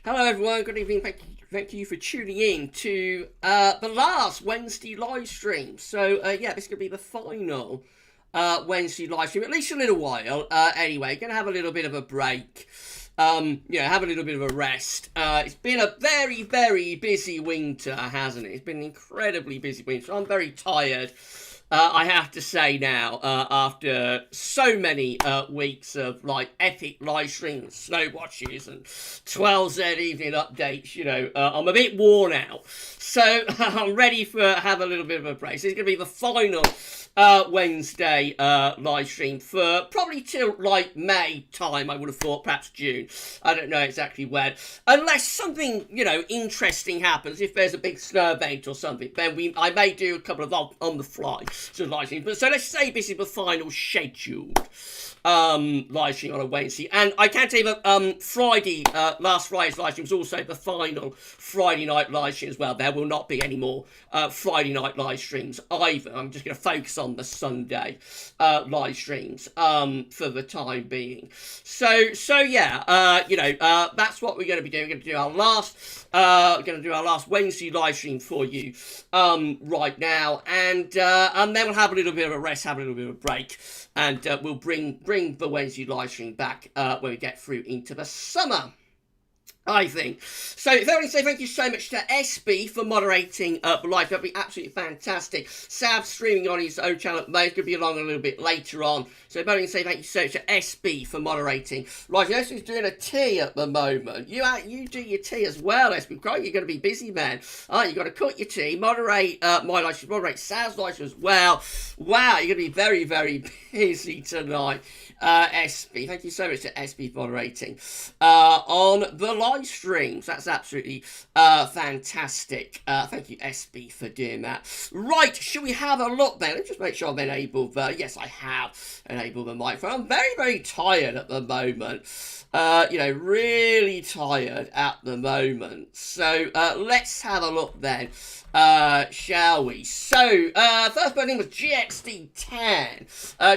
Hello everyone, good evening, thank you for tuning in to the last Wednesday live stream. So yeah, this is going to be the final Wednesday live stream, at least a little while. Anyway, going to have a little bit of a break, have a little bit of a rest. It's been a very, very busy winter, hasn't it? It's been an incredibly busy winter. So I'm very tired. I have to say now, after so many weeks of like epic live streams, snow watches, and 12Z evening updates, I'm a bit worn out. So I'm ready for have a little bit of a break. So it's going to be the final Wednesday live stream for probably till like May time. I would have thought, perhaps June. I don't know exactly when, unless something interesting happens. If there's a big snow event or something, then I may do a couple of on the fly live streams. But so let's say this is the final scheduled live stream on a Wednesday, and I can tell you that Friday, last Friday's live stream was also the final Friday night live stream as well. There will not be any more Friday night live streams either. I'm just going to focus on the Sunday live streams for the time being. So yeah, that's what we're going to be doing. We're going to do our last Wednesday live stream for you right now, and then we'll have a little bit of a rest, have a little bit of a break, and we'll bring the Wednesday live stream back when we get through into the summer, I think. So if I want to say thank you so much to SB for moderating the live. That'd be absolutely fantastic. Sav's streaming on his own channel at the moment. It's going to be along a little bit later on. So if I want to say thank you so much to SB for moderating. Right, SB's doing a tea at the moment. You do your tea as well, SB. Great, you're going to be busy, man. You've got to cook your tea, moderate my live stream, moderate Sav's live stream as well. Wow, you're going to be very, very busy tonight. SB, thank you so much to SB for moderating on the live streams. That's absolutely fantastic. Thank you, SB, for doing that. Right, should we have a look then? Let's just make sure I've enabled yes, I have enabled the microphone. I'm very, very tired at the moment. Really tired at the moment. So let's have a look then. Shall we? So, first person was GXD10.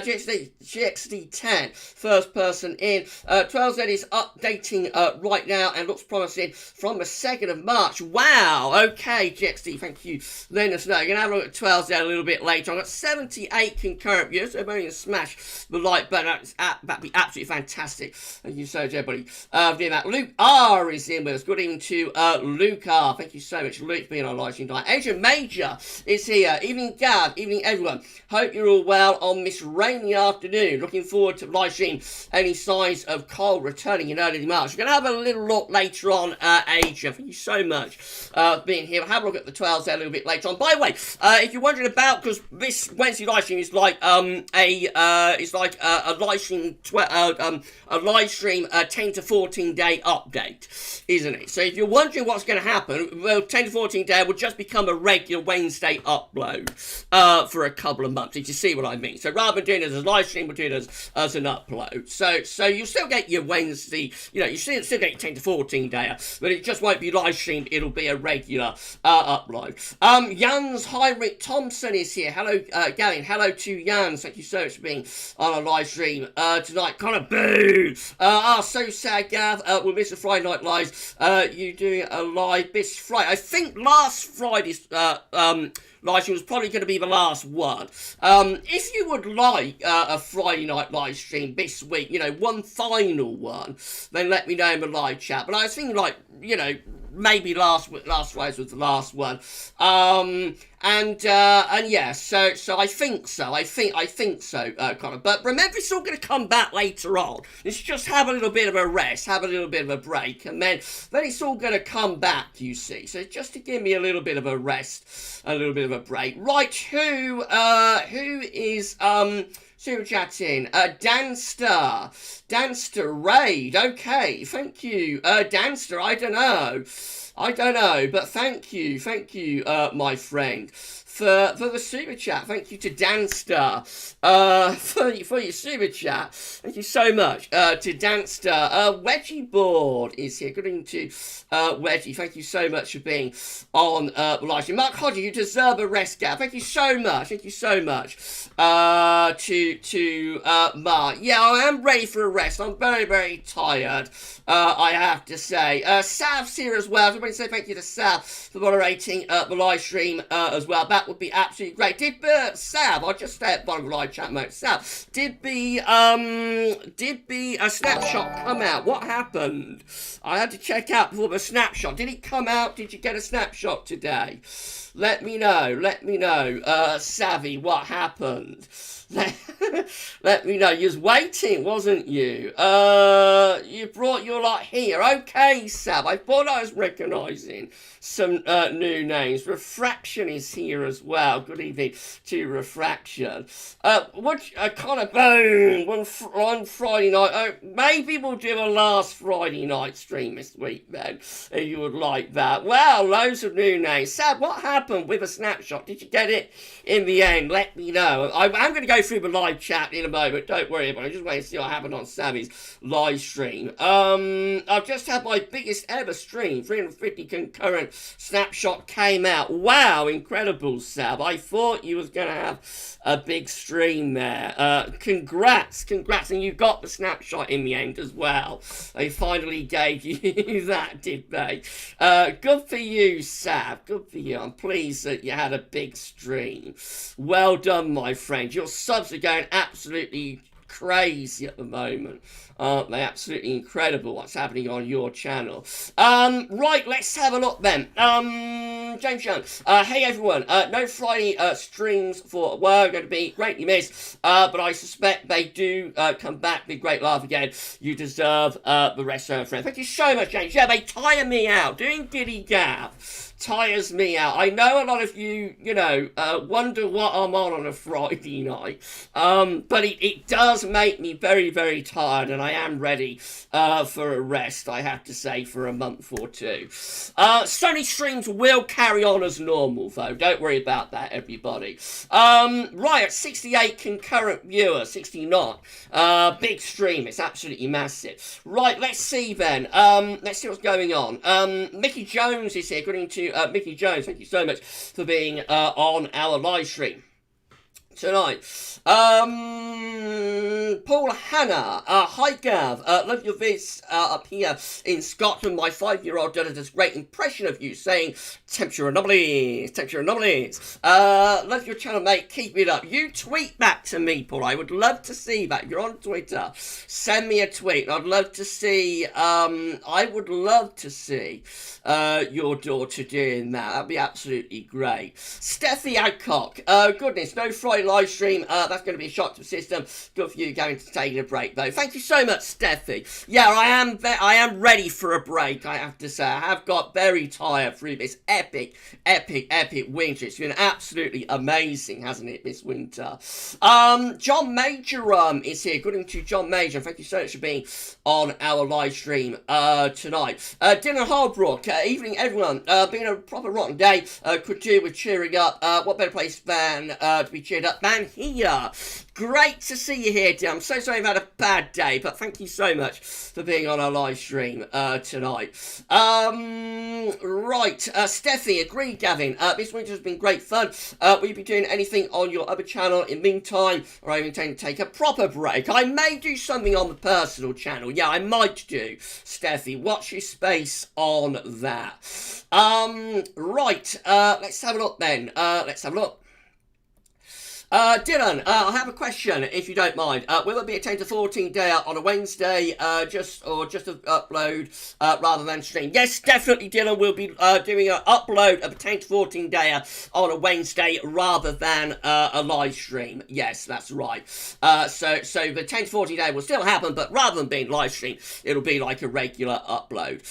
GXD10, first person in. 12Z is updating right now and looks promising from the 2nd of March. Wow, okay, GXD, thank you. Letting us know. You're going to have a look at 12Z a little bit later. I've got 78 concurrent viewers, so I'm going to smash the like button. That'd be absolutely fantastic. Thank you so much, everybody, for doing that. Luke R is in with us. Good evening to Luke R. Thank you so much, Luke, for being on live stream tonight. Adrian Major is here. Evening, Gav. Evening, everyone. Hope you're all well on this rainy afternoon. Looking forward to live stream. Any signs of cold returning in early March? We're going to have a little look later on, Adrian. Thank you so much for being here. We'll have a look at the 12s there a little bit later on. By the way, if you're wondering about, because this Wednesday live stream is like a live stream, a live stream 10 to 14 day update, isn't it? So if you're wondering what's going to happen, well, 10 to 14 day will just become a regular Wednesday upload for a couple of months, if you see what I mean. So rather than doing it as a live stream, we'll do it as an upload. So you'll still get your Wednesday, you still get your 10 to 14 day, but it just won't be live streamed. It'll be a regular upload. Jans Heinrich Thompson is here. Hello, Gavin. Hello to Jans. Thank you so much for being on a live stream tonight. Kind of boo. So sad, Gav. We'll miss the Friday night lives. You doing a live this Friday? I think last Friday's live stream was probably going to be the last one. If you would like a Friday night live stream this week, one final one, then let me know in the live chat. But I was thinking, maybe last Friday was the last one. And yeah, so I think so. I think so, Connor. But remember, it's all going to come back later on. Let's just have a little bit of a rest, have a little bit of a break, and then it's all going to come back, you see. So just to give me a little bit of a rest, a little bit of a break. Right, who is super chatting? Danster Raid. Okay, thank you, Danster. I don't know, but thank you, my friend. for the super chat. Thank you to Danster for your super chat. Thank you so much to Danster. Wedgie Board is here. Good evening to Wedgie. Thank you so much for being on the live stream. Mark Hodge, you deserve a rest, Gav. Thank you so much. Thank you so much to Mark. Yeah, I am ready for a rest. I'm very, very tired, I have to say. Sav's here as well. Everybody say thank you to Sav for moderating the live stream as well. That would be absolutely great. Did Sav, I'll just stay at the bottom of the live chat mode. Sav, did the snapshot come out? What happened? I had to check out before the snapshot. Did it come out? Did you get a snapshot today? Let me know, Savvy, what happened? Let me know. You was waiting, wasn't you? You brought your lot here. Okay, Sav. I thought I was recognising some new names. Refraction is here as well. Good evening to Refraction. Kind of boom on Friday night. Maybe we'll do a last Friday night stream this week then, if you would like that. Well, loads of new names. Sav, what happened with a snapshot? Did you get it in the end? Let me know. I'm going to go through the live chat in a moment. Don't worry about it. I'm just waiting to see what happened on Sammy's live stream. I've just had my biggest ever stream. 350 concurrent snapshot came out. Wow, incredible, Sab. I thought you was going to have a big stream there. Congrats. And you got the snapshot in the end as well. They finally gave you that, did they? Good for you, Sab. Good for you. I'm pleased that you had a big stream. Well done, my friend. Your subs are going absolutely crazy at the moment. Aren't they? Absolutely incredible what's happening on your channel. Right, let's have a look then. James Young. Hey everyone. No Friday streams for were going to be greatly missed, but I suspect they do come back. Big great laugh again. You deserve the rest of friend. Thank you so much, James. Yeah, they tire me out. Doing Giddy Gav tires me out. I know a lot of you, wonder what I'm on a Friday night, but it does make me very, very tired, and I am ready for a rest, I have to say, for a month or two. Sony streams will carry on as normal, though. Don't worry about that, everybody. Right, at 68 concurrent viewers, 69. Big stream. It's absolutely massive. Right, let's see then. Let's see what's going on. Mickey Jones is here. Good evening to Mickey Jones. Thank you so much for being on our live stream tonight. Paul Hannah, hi Gav, love your vids up here in Scotland. My 5-year-old done a great impression of you, saying temperature anomalies. Love your channel, mate, keep it up. You tweet back to me, Paul. I would love to see that. You're on Twitter, send me a tweet. I'd love to see your daughter doing that. That'd be absolutely great. Steffi Adcock, goodness, no Friday live stream. That's going to be a shock to the system. Good for you going to take a break, though. Thank you so much, Steffi. Yeah, I am ready for a break, I have to say. I have got very tired through this epic winter. It's been absolutely amazing, hasn't it, this winter? John Major is here. Good evening to John Major. Thank you so much for being on our live stream tonight. Dylan Harbrook, evening, everyone. Been a proper rotten day. Could do with cheering up. What better place than to be cheered up than here. Great to see you here, dear. I'm so sorry I've had a bad day, but thank you so much for being on our live stream tonight. Right, Steffi, agreed, Gavin. This winter has been great fun. Will you be doing anything on your other channel in the meantime, or are you intending to take a proper break? I may do something on the personal channel. Yeah, I might do, Steffi. Watch your space on that. Right, let's have a look then. Dylan, I have a question, if you don't mind. Will it be a 10 to 14 day on a Wednesday, just to upload rather than stream? Yes, definitely, Dylan. We'll be doing an upload of a 10 to 14 day on a Wednesday rather than a live stream. Yes, that's right. So the 10 to 14 day will still happen, but rather than being live stream, it'll be like a regular upload.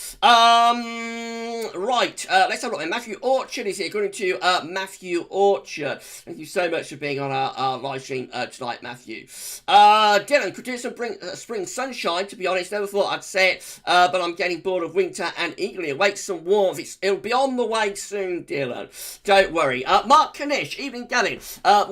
Right, let's have a look. Matthew Orchard is here. According to Matthew Orchard, thank you so much for being on on our live stream tonight, Matthew. Dylan, could do some spring sunshine, to be honest. Never thought I'd say it, but I'm getting bored of winter and eagerly await some warmth. It'll be on the way soon, Dylan. Don't worry. Mark Kanish, evening, Gavin.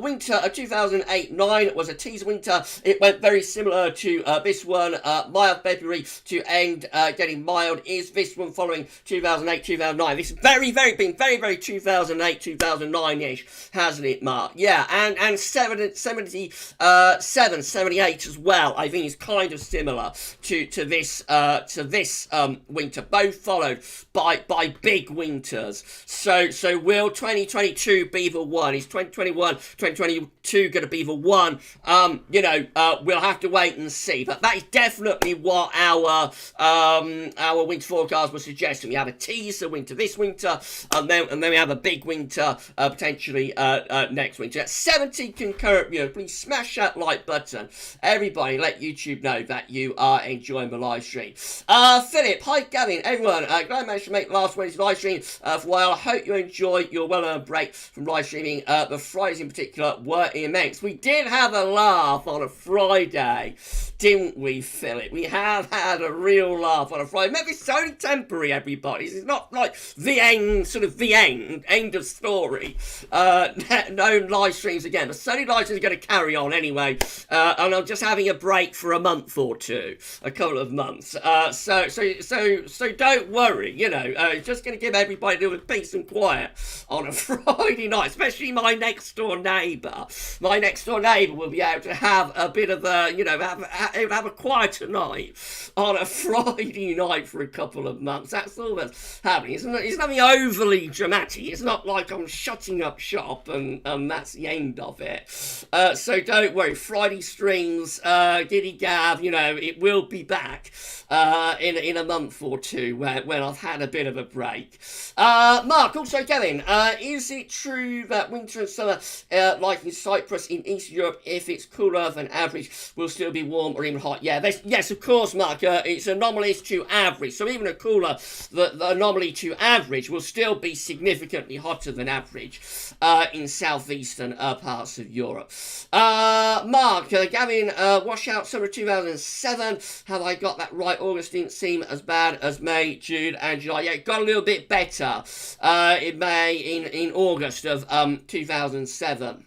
Winter of 2008-9 was a teaser winter. It went very similar to this one. Mild February to end getting mild. Is this one following 2008-2009? This is very 2008-2009-ish, hasn't it, Mark? Yeah, and 78 as well. I think is kind of similar to this winter. Both followed by big winters. So will 2022 be the one? Is 2021, 2022 going to be the one? We'll have to wait and see. But that is definitely what our winter forecast was suggesting. We have a teaser winter this winter, and then we have a big winter potentially next winter. At 70 concurrent viewers, please smash that like button. Everybody, let YouTube know that you are enjoying the live stream. Philip, hi Gavin, everyone. Glad I managed to make last Wednesday's live stream for a while. I hope you enjoy your well-earned break from live streaming. The Fridays in particular were immense. We did have a laugh on a Friday, didn't we, Philip? We have had a real laugh on a Friday. Maybe it's only temporary, everybody. It's not like the end of story. No live streams again. The Sony live streams are going to carry on anyway, and I'm just having a break for a month or two, a couple of months. So don't worry. Just going to give everybody a little peace and quiet on a Friday night, especially my next door neighbour. My next door neighbour will be able to have a bit of a, have a quieter night on a Friday night for a couple of months. That's all that's happening. It's nothing overly dramatic. It's not like I'm shutting up shop and that's the end of it. So don't worry. Friday streams, Giddy Gav, it will be back in a month or two when I've had a bit of a break. Mark, also Kevin, is it true that winter and summer, like in Cyprus in East Europe, if it's cooler than average, will still be warm or even hot? Yeah, yes, of course, Mark. It's anomalous to average. So even a cooler, the anomaly to average will still be significantly hotter than average in southeastern parts of Europe. Mark, Gavin, washout summer 2007. Have I got that right? August didn't seem as bad as May, June, and July. Yeah, it got a little bit better in August of 2007.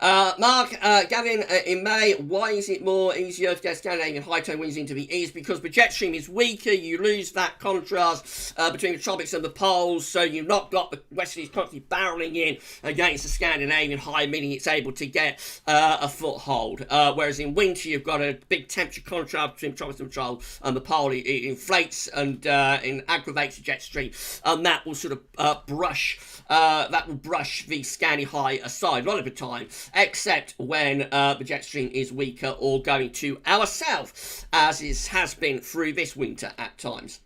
Mark, Gavin, in May, why is it more easier to get Scandinavian high-tone winds into the east? Because the jet stream is weaker, you lose that contrast between the tropics and the poles, so you've not got the westerlies constantly barreling in against the Scandinavian high, meaning it's able to get a foothold. Whereas in winter, you've got a big temperature contrast between the tropics and the pole. It inflates and aggravates the jet stream, and that will sort of brush the Scandi high aside a lot of the time, except when the jet stream is weaker or going to our south, as has been through this winter at times.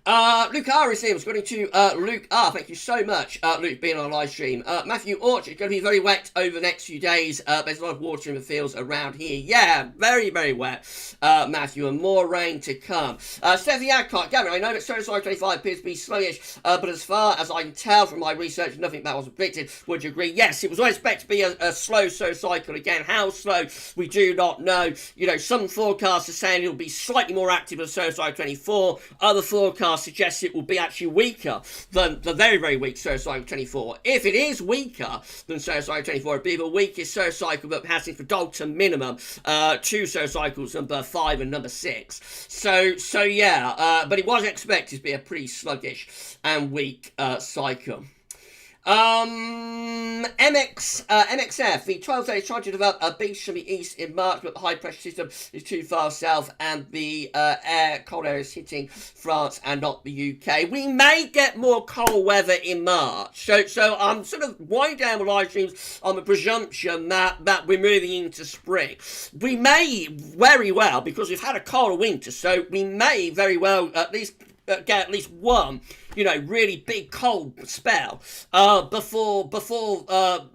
Luke R is here. I was going to Luke R. Thank you so much, Luke, being on a live stream. Matthew Orchard, going to be very wet over the next few days. There's a lot of water in the fields around here. Yeah, very, very wet, Matthew, and more rain to come. Stephanie Adcock, Gavin, I know that Solar 25 appears to be slowish, but as far as I can tell from my research, nothing that was predicted. Would you agree? Yes, it was always expected to be a slow solar cycle. Again, how slow, we do not know. Some forecasts are saying it'll be slightly more active than Solar 24. Other forecasts suggests it will be actually weaker than the very, very weak solar cycle 24. If it is weaker than solar cycle 24, it'll be the weakest solar cycle that has its Dalton minimum, two solar cycles, number 5 and number 6. So yeah, but it was expected to be a pretty sluggish and weak cycle. MXF, the 12 days trying to develop a beach from the east in March, but the high pressure system is too far south and the cold air is hitting France and not the UK. We may get more cold weather in March. So I'm sort of winding down the live streams on the presumption that we're moving into spring. We may very well, because we've had a colder winter, so we may very well at least get at least one you know, really big cold spell before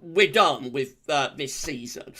we're done with this season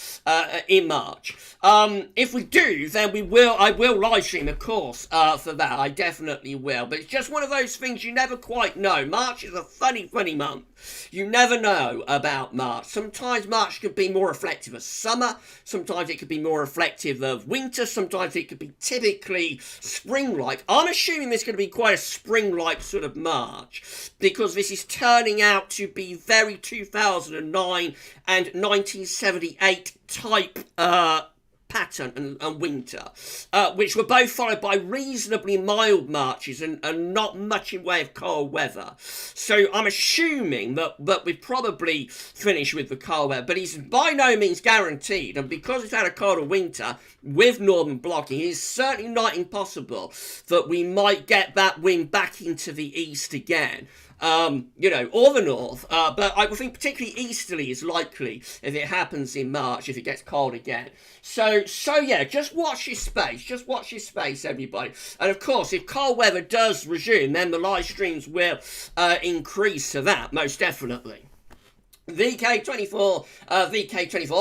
in March. If we do, then I will live stream, of course, for that. I definitely will. But it's just one of those things you never quite know. March is a funny month. You never know about March. Sometimes March could be more reflective of summer. Sometimes it could be more reflective of winter. Sometimes it could be typically spring-like. I'm assuming this is going to be quite a spring-like sort of March, because this is turning out to be very 2009 and 1978 type pattern and winter, which were both followed by reasonably mild Marches and not much in way of cold weather. So I'm assuming that we probably finish with the cold weather, but it's by no means guaranteed, and because it's had a colder winter with northern blocking, it's certainly not impossible that we might get that wind back into the east again. You know, or the north, but I would think particularly easterly is likely if it happens in March, if it gets cold again. So yeah, just watch your space, everybody. And of course, if cold weather does resume, then the live streams will increase to that, most definitely. VK24,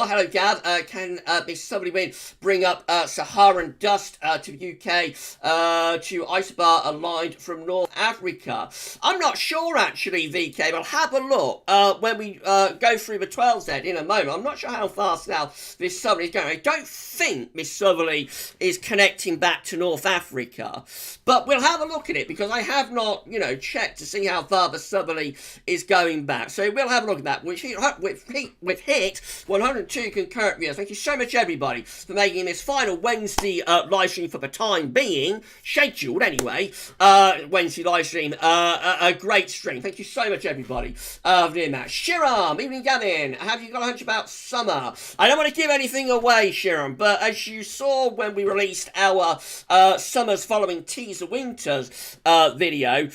hello Gav, can Miss Somebody Win bring up Saharan dust to the UK to isobar aligned from North Africa? I'm not sure actually, VK, but have a look when we go through the 12Z in a moment. I'm not sure how fast now Miss Southerly is going. I don't think Miss Southerly is connecting back to North Africa, but we'll have a look at it because I have not, you know, checked to see how far the Southerly is going back. So we'll have a look at that. We've hit 102 concurrent viewers. Thank you so much, everybody, for making this final Wednesday live stream for the time being, scheduled anyway, Wednesday live stream, a great stream. Thank you so much, everybody, for doing that. Shiram, evening Gavin, have you got a hunch about summer? I don't want to give anything away, Shiram, but as you saw when we released our Summers Following Teaser Winters video,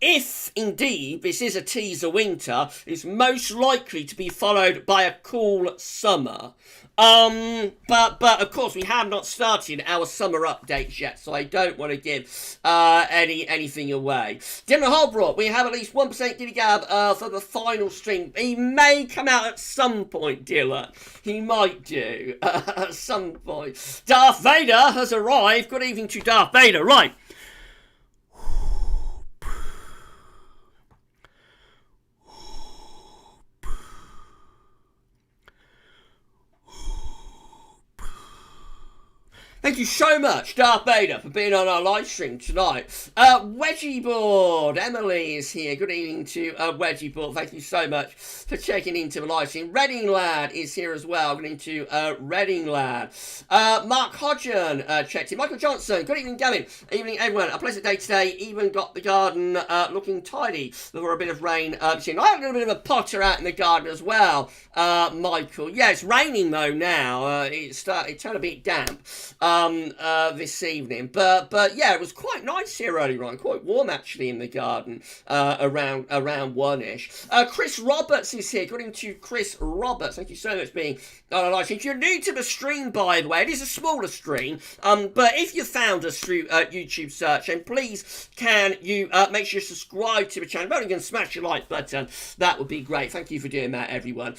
if indeed this is a teaser winter, it's most likely to be followed by a cool summer. But of course we have not started our summer updates yet, so I don't want to give anything away. Dylan Holbrook, we have at least 1% Giddy Gab for the final stream. He may come out at some point, Dylan. He might do at some point. Darth Vader has arrived. Good evening to Darth Vader. Right. Thank you so much, Darth Vader, for being on our live stream tonight. Wedgie Board, Emily is here. Good evening to Wedgie Board. Thank you so much for checking into the live stream. Reading Lad is here as well. Good evening to Reading Lad. Mark Hodgen checked in. Michael Johnson, good evening, Gavin. Evening, everyone. A pleasant day today. Even got the garden looking tidy for a bit of rain. I had a little bit of a potter out in the garden as well, Michael. Yeah, it's raining though now. It turned a bit damp. This evening, but yeah, it was quite nice here earlier on, quite warm actually in the garden around one-ish. Chris Roberts is here. Good evening to Chris Roberts. Thank you so much for being on a live stream. If you're new to the stream, by the way, it is a smaller stream, but if you found us through YouTube search, then please can you make sure you subscribe to the channel. If you're going to smash your like button, that would be great. Thank you for doing that, everyone.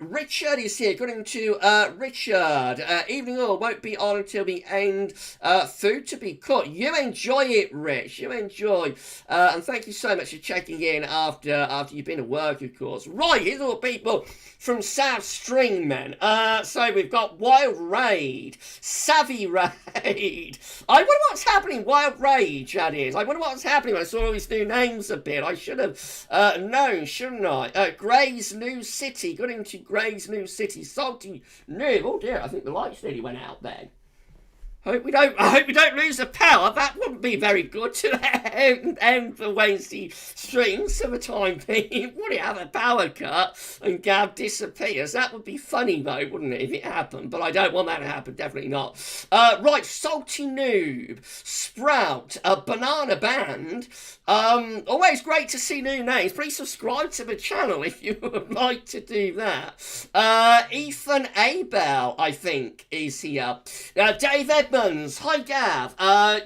Richard is here. Good evening to Richard. Evening all, won't be on until the end. Food to be cooked. You enjoy it, Rich. You enjoy. And thank you so much for checking in after you've been at work, of course. Right, here's all the people from South Stream, man. So we've got Wild Raid, Savvy Raid. I wonder what's happening. Wild Rage, that is. I wonder what's happening when I saw all these new names a bit. I should have known, shouldn't I? Gray's New City. Got into Gray's New City. Salty Noob. Oh dear, I think the lights nearly went out then. I hope we don't lose the power. That wouldn't be very good to end the Wednesday streams for the time being. Would it have a power cut and Gav disappears? That would be funny though, wouldn't it, if it happened? But I don't want that to happen, definitely not. Right, Salty Noob, Sprout, Banana Band. Always great to see new names. Please subscribe to the channel if you would like to do that. Ethan Abel, I think, is here. Dave Edmonds Edmonds, hi Gav.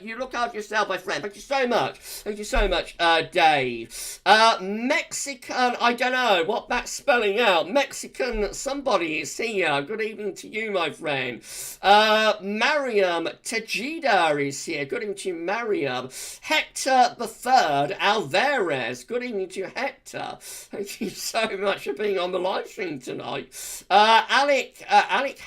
You look after yourself, my friend. Thank you so much. Thank you so much, Dave. Mexican, I don't know what that's spelling out. Mexican somebody is here. Good evening to you, my friend. Mariam Tejida is here. Good evening to you, Mariam. Hector the Third Alvarez. Good evening to you, Hector. Thank you so much for being on the live stream tonight. Alec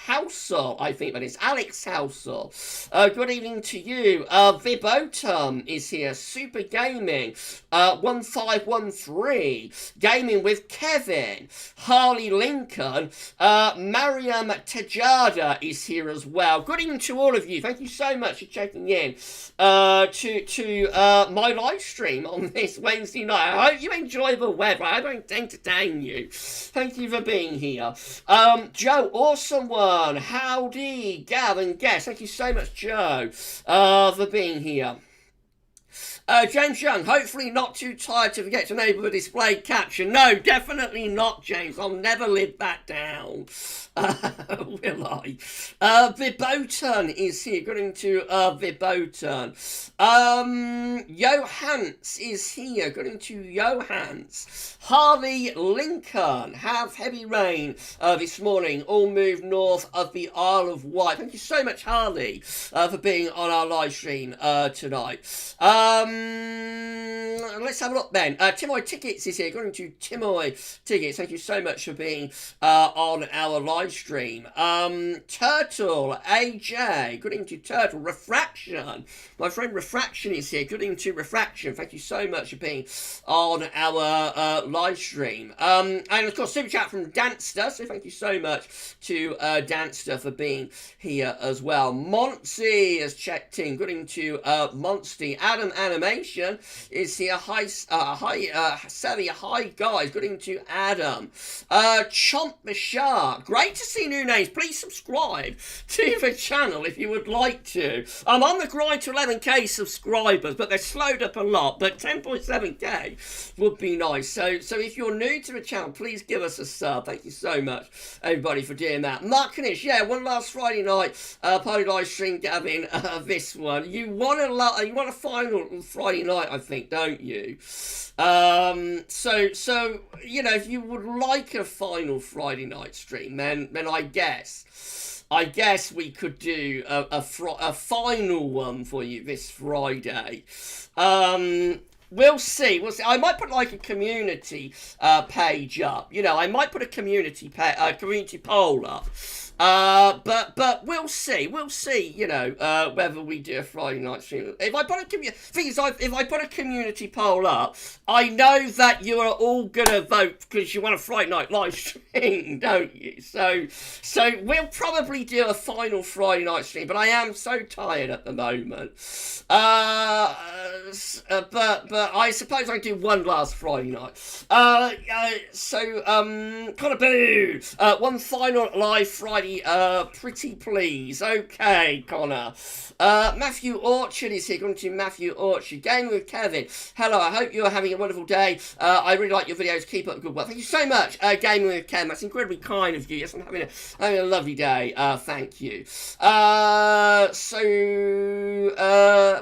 Housel, I think that is. Alex Housel. Good evening to you. Vibotum is here. Super Gaming. 1513. Gaming with Kevin. Harley Lincoln. Mariam Tejada is here as well. Good evening to all of you. Thank you so much for checking in to my live stream on this Wednesday night. I hope you enjoy the weather. I hope I entertain you. Thank you for being here. Joe, awesome one. Howdy, Gav and Guest. Thank you so much, Joe, for being here. James Young, hopefully not too tired to forget to enable the display caption. No, definitely not, James. I'll never live that down. Will I? Vibotan is here. Going to Vibotan. Johans is here. Going to Johans. Harley Lincoln. Have heavy rain this morning. All moved north of the Isle of Wight. Thank you so much, Harley, for being on our live stream tonight. Let's have a look then. Timoy Tickets is here. Going to Timoy Tickets. Thank you so much for being on our live stream. Turtle AJ. Good evening to Turtle. Refraction. My friend Refraction is here. Good evening to Refraction. Thank you so much for being on our live stream. And of course, super chat from Danster. So thank you so much to Danster for being here as well. Monty has checked in. Good evening to Monsty. Adam Animation is here. Hi, Sally. Hi, guys. Good evening to Adam. Chomp the Shark. Great to see new names. Please subscribe to the channel if you would like to. I'm on the grind to 11k subscribers, but they're slowed up a lot. But 10.7k would be nice. So if you're new to the channel, please give us a sub. Thank you so much, everybody, for doing that. Mark Knish, yeah, one last Friday night party live stream, Gavin. This one, you want a final Friday night, I think, don't you? So you know, if you would like a final Friday night stream, then I guess we could do a final one for you this Friday. We'll see. I might put like a community page up. You know, I might put a community poll up. But we'll see. We'll see. You know, whether we do a Friday night stream. If I put a community poll up, I know that you are all gonna vote because you want a Friday night live stream, don't you? So we'll probably do a final Friday night stream. But I am so tired at the moment. But I suppose I do one last Friday night. Connor Boo, one final live Friday, pretty please. Okay, Connor. Matthew Orchard is here. Going to Matthew Orchard. Game with Kevin. Hello, I hope you're having a wonderful day. I really like your videos. Keep up the good work. Thank you so much, Gaming with Kevin. That's incredibly kind of you. Yes, I'm having a lovely day. Thank you.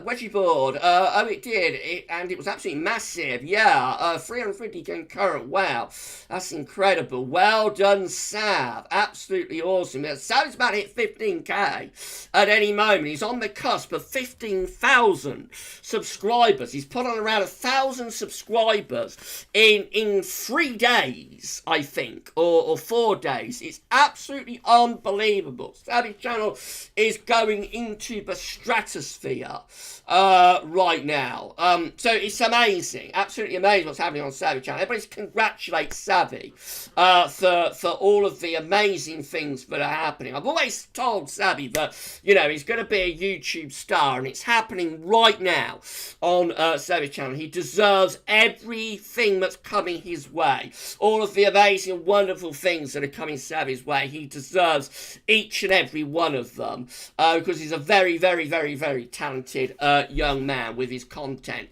Wedgie board. Oh, it did. And it was absolutely massive. Yeah. 350 concurrent. Wow. That's incredible. Well done, Sav. Absolutely awesome. Sav is about to hit 15k at any moment. He's on the cusp of 15,000 subscribers. He's put on around 1,000 subscribers in 3 days, I think, or 4 days. It's absolutely unbelievable. Savvy's channel is going into the stratosphere right now. So it's amazing, absolutely amazing what's happening on Savvy channel. Everybody congratulate Savvy for all of the amazing things that are happening. I've always told Savvy that, you know, he's going to be a YouTube star, and it's happening right now on Savvy's channel. He deserves everything that's coming his way. All of the amazing, wonderful things that are coming Savvy's way. He deserves each and every one of them because he's a very, very, very, very talented young man with his content.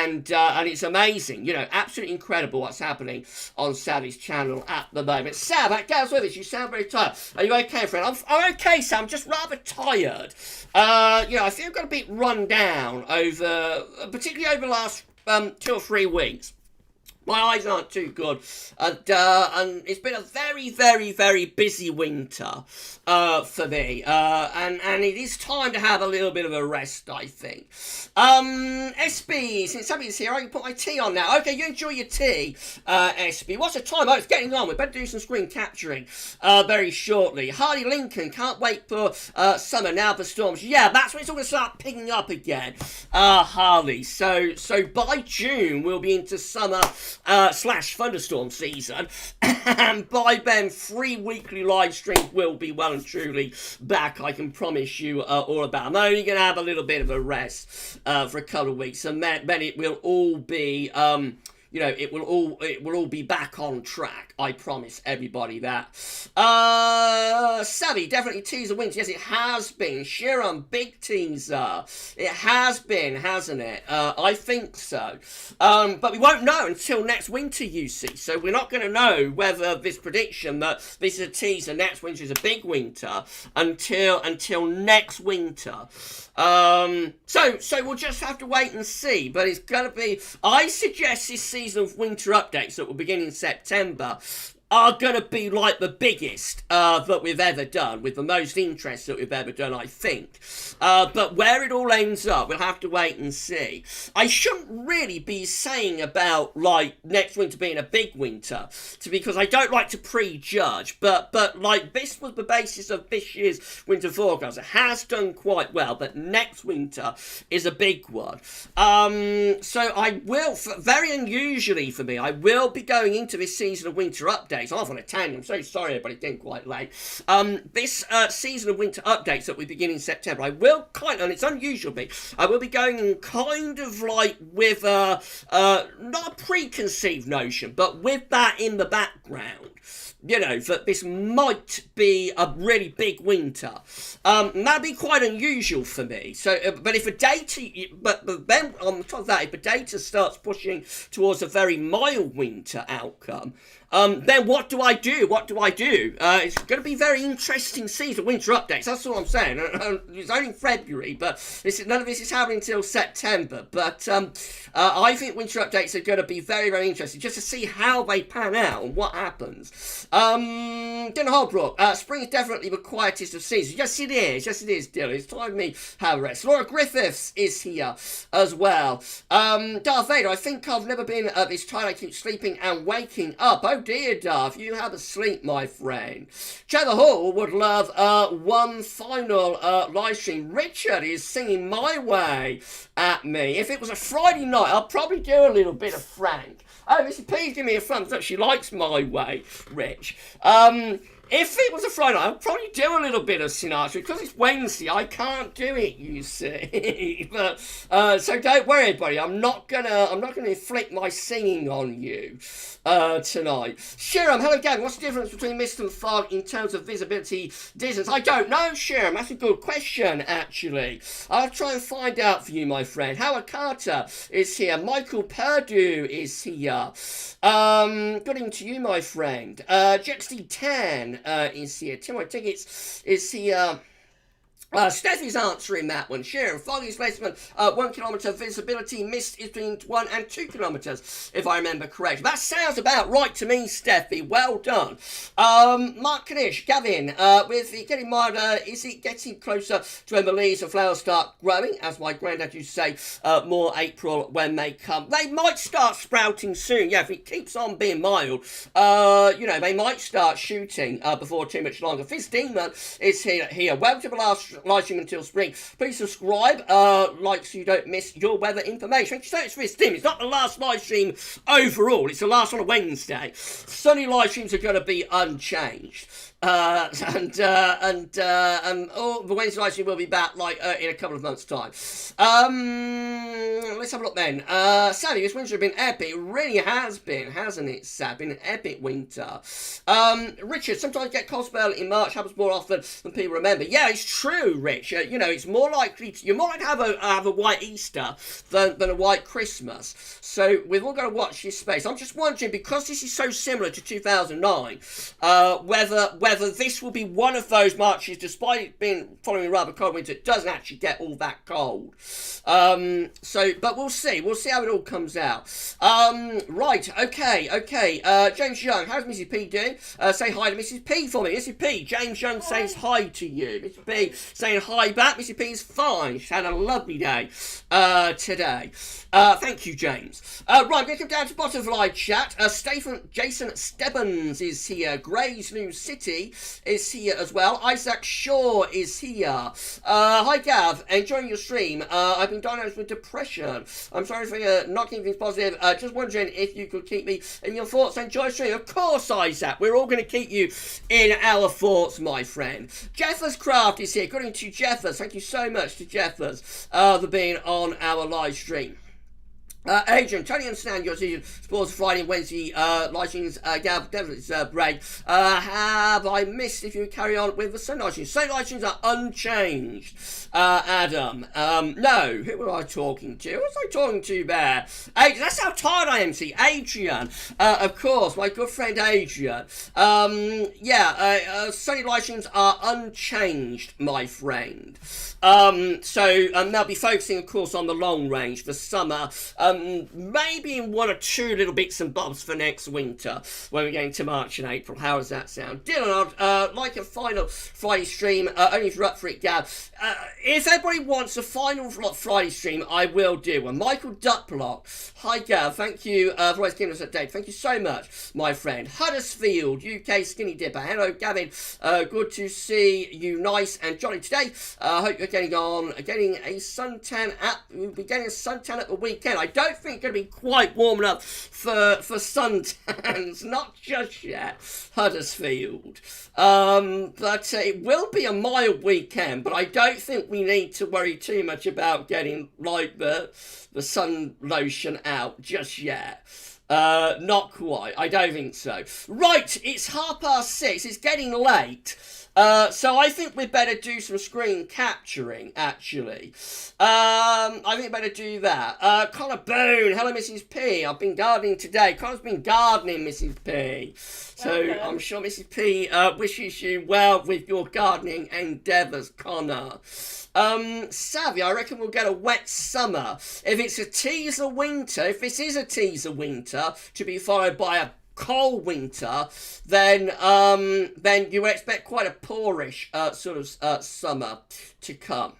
and it's amazing, you know, absolutely incredible what's happening on Savvy's channel at the moment. Sav, at GavsWeatherVids, you sound very tired. Are you okay, friend? I'm okay, Sam. I'm just rather tired. You know, I feel I've got a bit run down over, particularly over the last 2 or 3 weeks. My eyes aren't too good, and it's been a very, very, very busy winter for me, and it is time to have a little bit of a rest, I think. SB, since somebody's here, I can put my tea on now. Okay, you enjoy your tea, SB. What's the time? Oh, it's getting on. We better do some screen capturing very shortly. Hardy Lincoln, can't wait for summer now for storms. Yeah, that's when it's all going to start picking up again, Harley. So by June, we'll be into summer / thunderstorm season, and by then 3 weekly live streams will be well and truly back. I can promise you all about. I'm only going to have a little bit of a rest for a couple of weeks, and then it will all be you know, it will all be back on track. I promise everybody that. Savvy, definitely teaser wins. Yes, it has been. Shiram, big teaser. It has been, hasn't it? I think so. But we won't know until next winter, you see. So we're not going to know whether this prediction that this is a teaser, next winter is a big winter, until next winter. So we'll just have to wait and see. But it's going to be, I suggest this season of winter updates that will begin in September are going to be like the biggest that we've ever done, with the most interest that we've ever done, I think. But where it all ends up, we'll have to wait and see. I shouldn't really be saying about, like, next winter being a big winter, because I don't like to prejudge, but like, this was the basis of this year's winter forecast. It has done quite well, but next winter is a big one. So I will, very unusually for me, I will be going into this season of winter updates. I'm off on a tangent. I'm so sorry, but it's getting quite late. This season of winter updates that we begin in September, I will and it's unusual, I will be going in kind of like with not a preconceived notion, but with that in the background. You know, that this might be a really big winter. That'd be quite unusual for me. So, but if the data, but then on top of that, if the data starts pushing towards a very mild winter outcome, then what do I do? It's going to be a very interesting season, winter updates. That's all I'm saying. It's only February, but none of this is happening until September. But I think winter updates are going to be very, very interesting, just to see how they pan out and what happens. Dylan Holbrook, spring is definitely the quietest of seasons. Yes, it is, Dylan. It's time for me to have a rest. Laura Griffiths is here as well. Darth Vader, I think I've never been this tired. I keep sleeping and waking up. Oh dear, Darth, you have a sleep, my friend. Trevor Hall would love one final live stream. Richard is singing My Way at me. If it was a Friday night, I'll probably do a little bit of Frank. Oh, Missy, please give me a thumbs up. She likes My Way, Rich. If it was a Friday night, I'd probably do a little bit of Sinatra. Because it's Wednesday, I can't do it, you see. But so don't worry, everybody. I'm not gonna inflict my singing on you tonight. Shiram, hello, Gavin. What's the difference between mist and fog in terms of visibility distance? I don't know, Shiram. That's a good question, actually. I'll try and find out for you, my friend. Howard Carter is here. Michael Perdue is here. Good evening to you, my friend. JXD10 is here. Tim Tickets is here. Steffi's answering that one. Sharon, fog is less than 1 kilometre visibility, mist is between 1 and 2 kilometres, if I remember correct. That sounds about right to me, Steffi. Well done. Mark Kanish, Gavin, with it getting milder, is it getting closer to when the leaves and flowers start growing? As my granddad used to say, more April when they come. They might start sprouting soon. Yeah, if it keeps on being mild, you know, they might start shooting before too much longer. Fizz Demon is here. Welcome to the last live stream until spring. Please subscribe, like, so you don't miss your weather information. Thank you so much for this, Tim. It's not the last live stream overall. It's the last on a Wednesday. Sunny live streams are going to be unchanged. And all the Wednesday live stream will be back in a couple of months' time. Let's have a look then. Sadly, this winter has been epic. It really has been, hasn't it, Sad? Been an epic winter. Richard, sometimes get cold spell in March. Happens more often than people remember. Yeah, it's true. true, Rich. You know, it's more likely you're more likely to have a white Easter than a white Christmas. So we've all got to watch this space. I'm just wondering, because this is so similar to 2009, whether this will be one of those Marches, despite it being following a rather cold winter, it doesn't actually get all that cold. But we'll see. We'll see how it all comes out. Right. Okay. James Young, how's Mrs. P doing? Say hi to Mrs. P for me. Mrs. P, James Young says hi to you. Mrs. P saying hi back. Mrs. P is fine. She's had a lovely day today. Thank you, James. Right, I'm going to come down to butterfly chat. Jason Stebbins is here. Grey's New City is here as well. Isaac Shaw is here. Hi, Gav. Enjoying your stream. I've been diagnosed with depression. I'm sorry for not keeping things positive. Just wondering if you could keep me in your thoughts. Enjoy the stream. Of course, Isaac. We're all going to keep you in our thoughts, my friend. Jeffers Craft is here. Good evening to Jeffers. Thank you so much to Jeffers for being on our live stream. Adrian, totally understand your decision. Sports Friday and Wednesday live streams. Gav, definitely break. Have I missed if you carry on with the Sunday live streams? Sunday live streams are unchanged. Adam, no, who was I talking to? Who was I talking to there? Adrian, that's how tired I am. See, Adrian, of course, my good friend Adrian. Sunday live streams are unchanged, my friend. They'll be focusing, of course, on the long range for summer. Maybe in one or two little bits and bobs for next winter when we get into March and April. How does that sound? Dylan, I'd like a final Friday stream, only if you're up for it, Gav. If everybody wants a final Friday stream, I will do one. Michael Duckblock. Hi, Gav. Thank you for always giving us an update. Thank you so much, my friend. Huddersfield, UK Skinny Dipper. Hello, Gavin. Good to see you nice and jolly today. Hope you're getting a suntan we'll be getting a suntan at the weekend. I don't think it's going to be quite warm enough for suntans, not just yet, Huddersfield. But it will be a mild weekend, but I don't think we need to worry too much about getting like the sun lotion out just yet. Not quite. I don't think so. Right, it's 6:30. It's getting late. So I think we'd better do some screen capturing, actually. I think we'd better do that. Connor Boone, hello Mrs. P. I've been gardening today. Connor's been gardening, Mrs. P. So okay. I'm sure Mrs. P wishes you well with your gardening endeavours, Connor. Savvy, I reckon we'll get a wet summer. If it's a teaser winter, if this is a teaser winter, to be followed by a cold winter, then you would expect quite a poorish summer to come.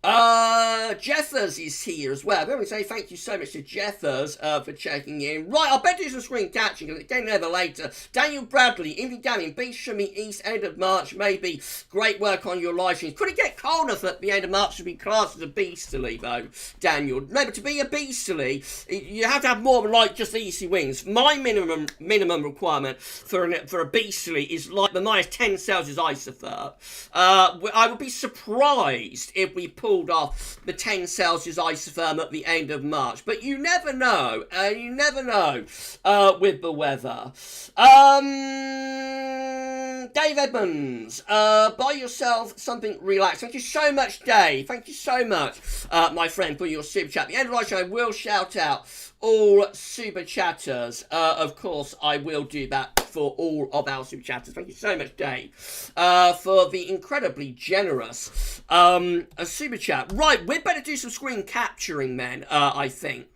Jeffers is here as well. I'm going to say thank you so much to Jeffers for checking in. Right, I'll better do some screen catching because it's getting there later. Daniel Bradley, Invy Gavin, Beast from the East, end of March, maybe. Great work on your live streams. Could it get cold enough at the end of March to be classed as a beastly, though, Daniel? Remember, to be a beastly, you have to have more than like just easy wings. My minimum requirement for a beastly is like the minus 10 Celsius isotherm. I would be surprised if we pulled off the 10 Celsius isotherm at the end of March, but you never know. With the weather. Dave Edmonds, buy yourself something relaxed. Thank you so much, Dave. Thank you so much, my friend, for your super chat. At the end of the show, I will shout out all super chatters. Of course, I will do that for all of our super chatters. Thank you so much, Dave, for the incredibly generous super chat. Right, we'd better do some screen capturing then, I think.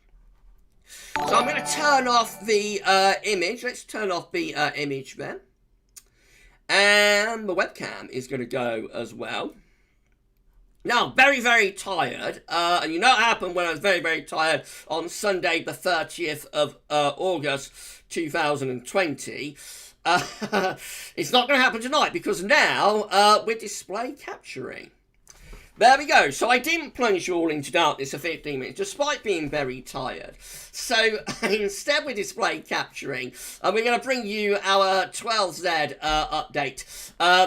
So I'm going to turn off the image. Let's turn off the image then. And the webcam is going to go as well. Now, very, very tired, and you know what happened when I was very, very tired on Sunday, the 30th of August, 2020. It's not going to happen tonight, because now we're display capturing. There we go. So I didn't plunge you all into darkness for 15 minutes, despite being very tired. So instead we're display capturing, and we're going to bring you our 12Z update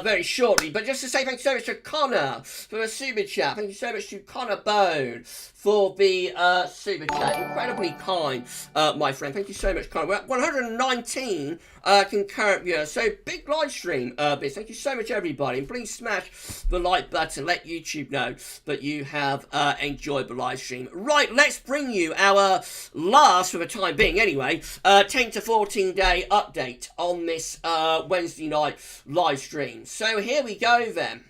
very shortly. But just to say thank you so much to Connor for a super chat. Thank you so much to Connor Bone for the super chat. Incredibly kind, my friend. Thank you so much, kind. We're at 119 concurrent viewers. So big live stream, bits. Thank you so much, everybody. And please smash the like button. Let YouTube know that you have enjoyed the live stream. Right, let's bring you our last, for the time being anyway, 10 to 14 day update on this Wednesday night live stream. So here we go then.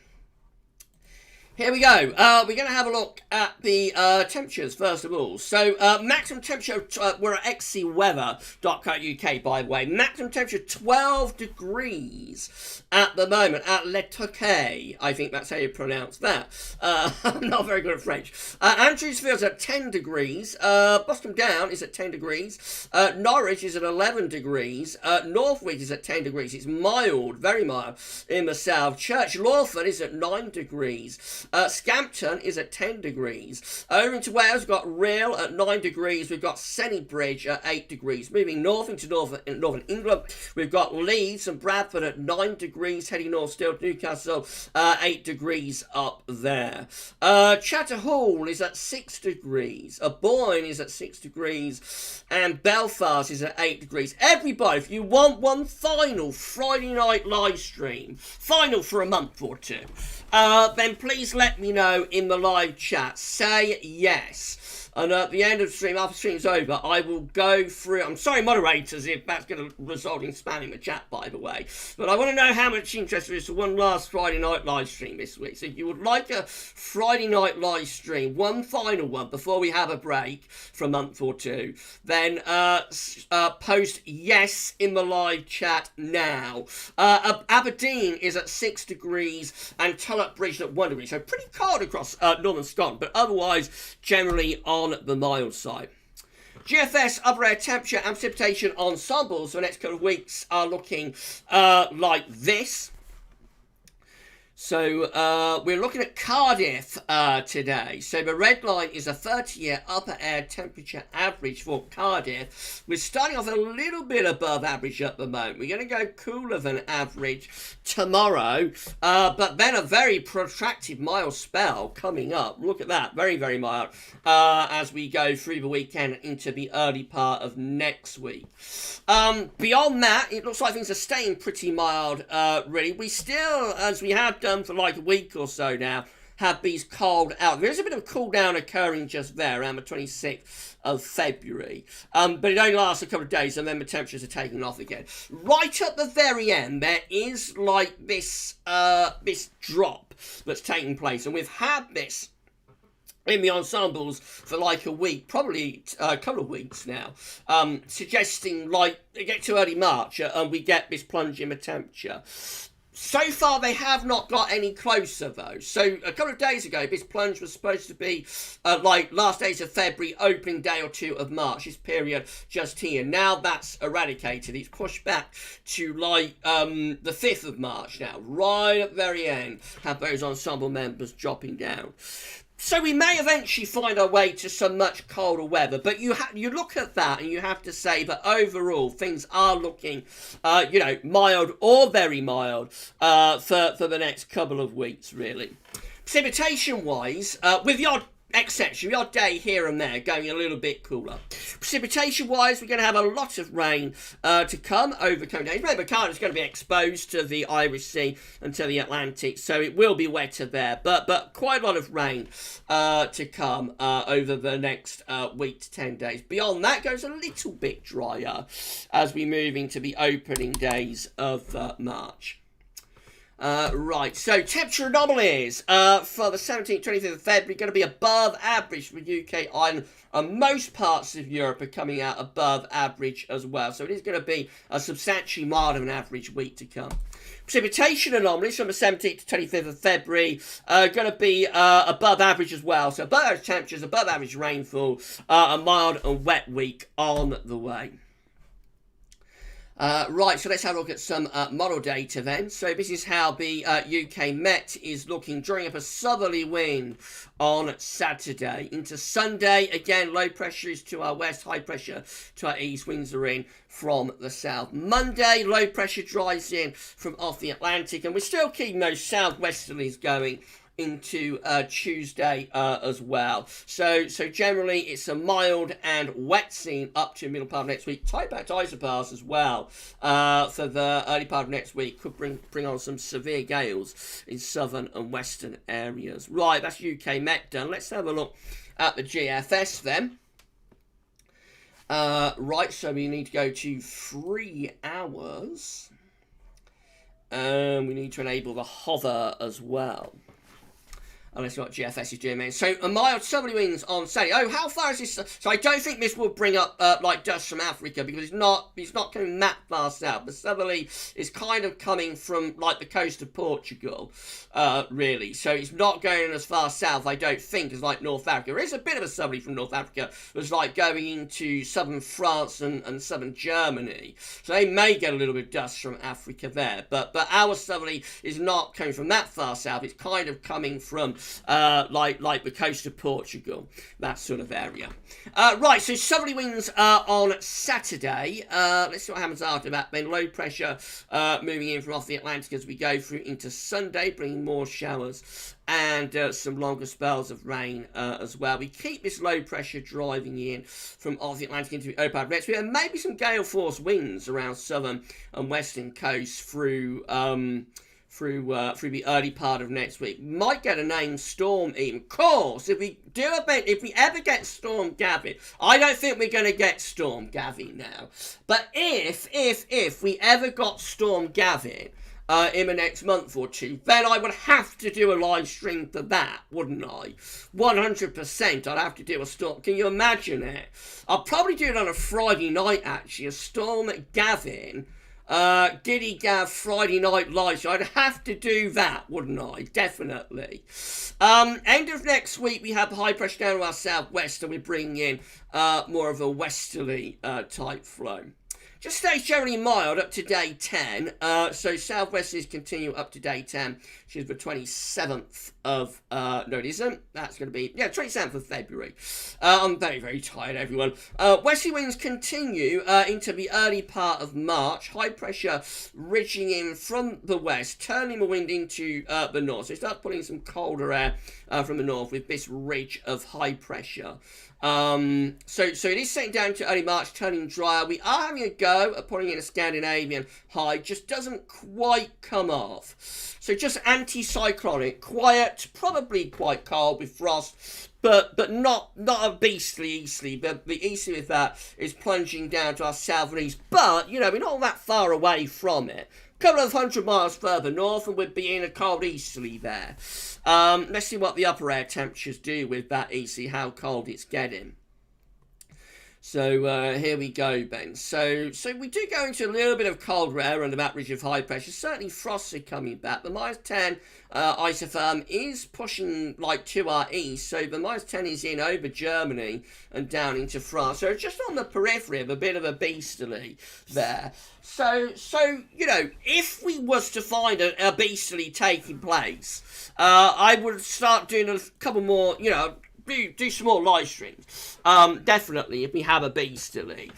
Here we go. We're going to have a look at the temperatures first of all. So maximum temperature, we're at xcweather.co.uk, by the way. Maximum temperature 12 degrees at the moment at Le Touquet. I think that's how you pronounce that. I'm not very good at French. Andrewsville's at 10 degrees. Boston Down is at 10 degrees. Norwich is at 11 degrees. Northwich is at 10 degrees. It's mild, very mild in the south. Church Lawford is at 9 degrees. Scampton is at 10 degrees. Over into Wales, we've got Rhyl at 9 degrees. We've got Sennybridge at 8 degrees. Moving north into northern England, we've got Leeds and Bradford at 9 degrees. Heading north still, Newcastle 8 degrees up there. Chater Hall is at 6 degrees. Boyne is at 6 degrees. And Belfast is at 8 degrees. Everybody, if you want one final Friday night live stream, final for a month or two, then please let me know in the live chat. Say yes. And at the end of the stream, after the stream's over, I will go through... I'm sorry, moderators, if that's going to result in spamming the chat, by the way. But I want to know how much interest there is for one last Friday night live stream this week. So if you would like a Friday night live stream, one final one, before we have a break for a month or two, then post yes in the live chat now. Aberdeen is at 6 degrees and Tulloch Bridge at 1 degree. So pretty cold across northern Scotland, but otherwise generally on the mild side. GFS upper air temperature and precipitation ensembles for the next couple of weeks are looking like this. So we're looking at Cardiff today. So the red line is a 30-year upper air temperature average for Cardiff. We're starting off a little bit above average at the moment. We're going to go cooler than average tomorrow, but then a very protracted mild spell coming up. Look at that, very, very mild as we go through the weekend into the early part of next week. Beyond that, it looks like things are staying pretty mild, really. We still, as we have done for like a week or so now, have these cold out. There's a bit of a cool down occurring just there around the 26th of February. But it only lasts a couple of days and then the temperatures are taking off again. Right at the very end, there is like this drop that's taking place. And we've had this in the ensembles for like a week, probably a couple of weeks now, suggesting like it get to early March and we get this plunge in the temperature. So far, they have not got any closer, though. So, a couple of days ago, this plunge was supposed to be, like, last days of February, opening day or two of March, this period just here. Now that's eradicated. It's pushed back to, like, the 5th of March now. Right at the very end, have those ensemble members dropping down. So we may eventually find our way to some much colder weather, but you look at that and you have to say that overall things are looking, mild or very mild for the next couple of weeks, really. Precipitation-wise, with the odd exception, the odd day here and there going a little bit cooler. Precipitation-wise, we're going to have a lot of rain to come over coming days. Remember, Cardiff's going to be exposed to the Irish Sea and to the Atlantic, so it will be wetter there. But quite a lot of rain to come over the next week to 10 days. Beyond that, goes a little bit drier as we move into the opening days of March. Right, so temperature anomalies for the 17th, 25th of February going to be above average for UK, Ireland, and most parts of Europe are coming out above average as well. So it is going to be a substantially milder than average week to come. Precipitation anomalies from the 17th to 25th of February are going to be above average as well. So above average temperatures, above average rainfall, a mild and wet week on the way. Right, so let's have a look at some model data then. So this is how the UK Met is looking, drawing up a southerly wind on Saturday. Into Sunday, again, low pressure is to our west, high pressure to our east, winds are in from the south. Monday, low pressure drives in from off the Atlantic, and we're still keeping those southwesterlies going into Tuesday as well. So generally it's a mild and wet scene up to middle part of next week. Tight back isobars as well for the early part of next week. Could bring on some severe gales in southern and western areas. Right, that's UK Met done. Let's have a look at the GFS then. Right, so we need to go to 3 hours. We need to enable the hover as well. Unless what GFS is doing, man. So a mild southerly winds on Saturday. Oh, how far is this? So I don't think this will bring up like dust from Africa, because it's not coming that far south. The southerly is kind of coming from like the coast of Portugal, really. So it's not going as far south, I don't think, as like North Africa. There is a bit of a southerly from North Africa. It's like going into southern France and southern Germany. So they may get a little bit of dust from Africa there. But our southerly is not coming from that far south. It's kind of coming from like the coast of Portugal, that sort of area. Right, so southerly winds on Saturday. Let's see what happens after that. Then low pressure moving in from off the Atlantic as we go through into Sunday, bringing more showers and some longer spells of rain as well. We keep this low pressure driving in from off the Atlantic into the Opad next week, and maybe some gale force winds around southern and western coast through the early part of next week. Might get a named storm even. Of course, if we ever get Storm Gavin, I don't think we're going to get Storm Gavin now. But if we ever got Storm Gavin in the next month or two, then I would have to do a live stream for that, wouldn't I? 100%, I'd have to do a storm. Can you imagine it? I'll probably do it on a Friday night, actually. A Storm Gavin, Giddy Gav Friday night live show. I'd have to do that, wouldn't I? Definitely. End of next week, we have the high pressure down to our southwest, and we're bringing in more of a westerly type flow. Just stays generally mild up to day 10. So southwesterlies continue up to day 10, which is the 27th of, no it isn't, that's going to be, 27th of February. I'm very, very tired, everyone. Westerly winds continue into the early part of March. High pressure ridging in from the west, turning the wind into the north. So it starts pulling some colder air from the north with this ridge of high pressure. So it is setting down to early March, turning drier. We are having a go at putting in a Scandinavian high, just doesn't quite come off. So just anti-cyclonic, quiet, probably quite cold with frost, but not a beastly easterly. The easterly with that is plunging down to our south and east, but you know, we're not all that far away from it. Couple of 100 miles further north, and we'd be in a cold easterly there. Let's see what the upper air temperatures do with that easterly, how cold it's getting. So here we go, Ben. So we do go into a little bit of cold air under that ridge of high pressure. Certainly frosts are coming back. The -10 isotherm is pushing like to our east. So the -10 is in over Germany and down into France. So just on the periphery of a bit of a beasterly there. So you know, if we was to find a beasterly taking place, I would start doing a couple more, you know, do some more live streams. Definitely, if we have a beasterly.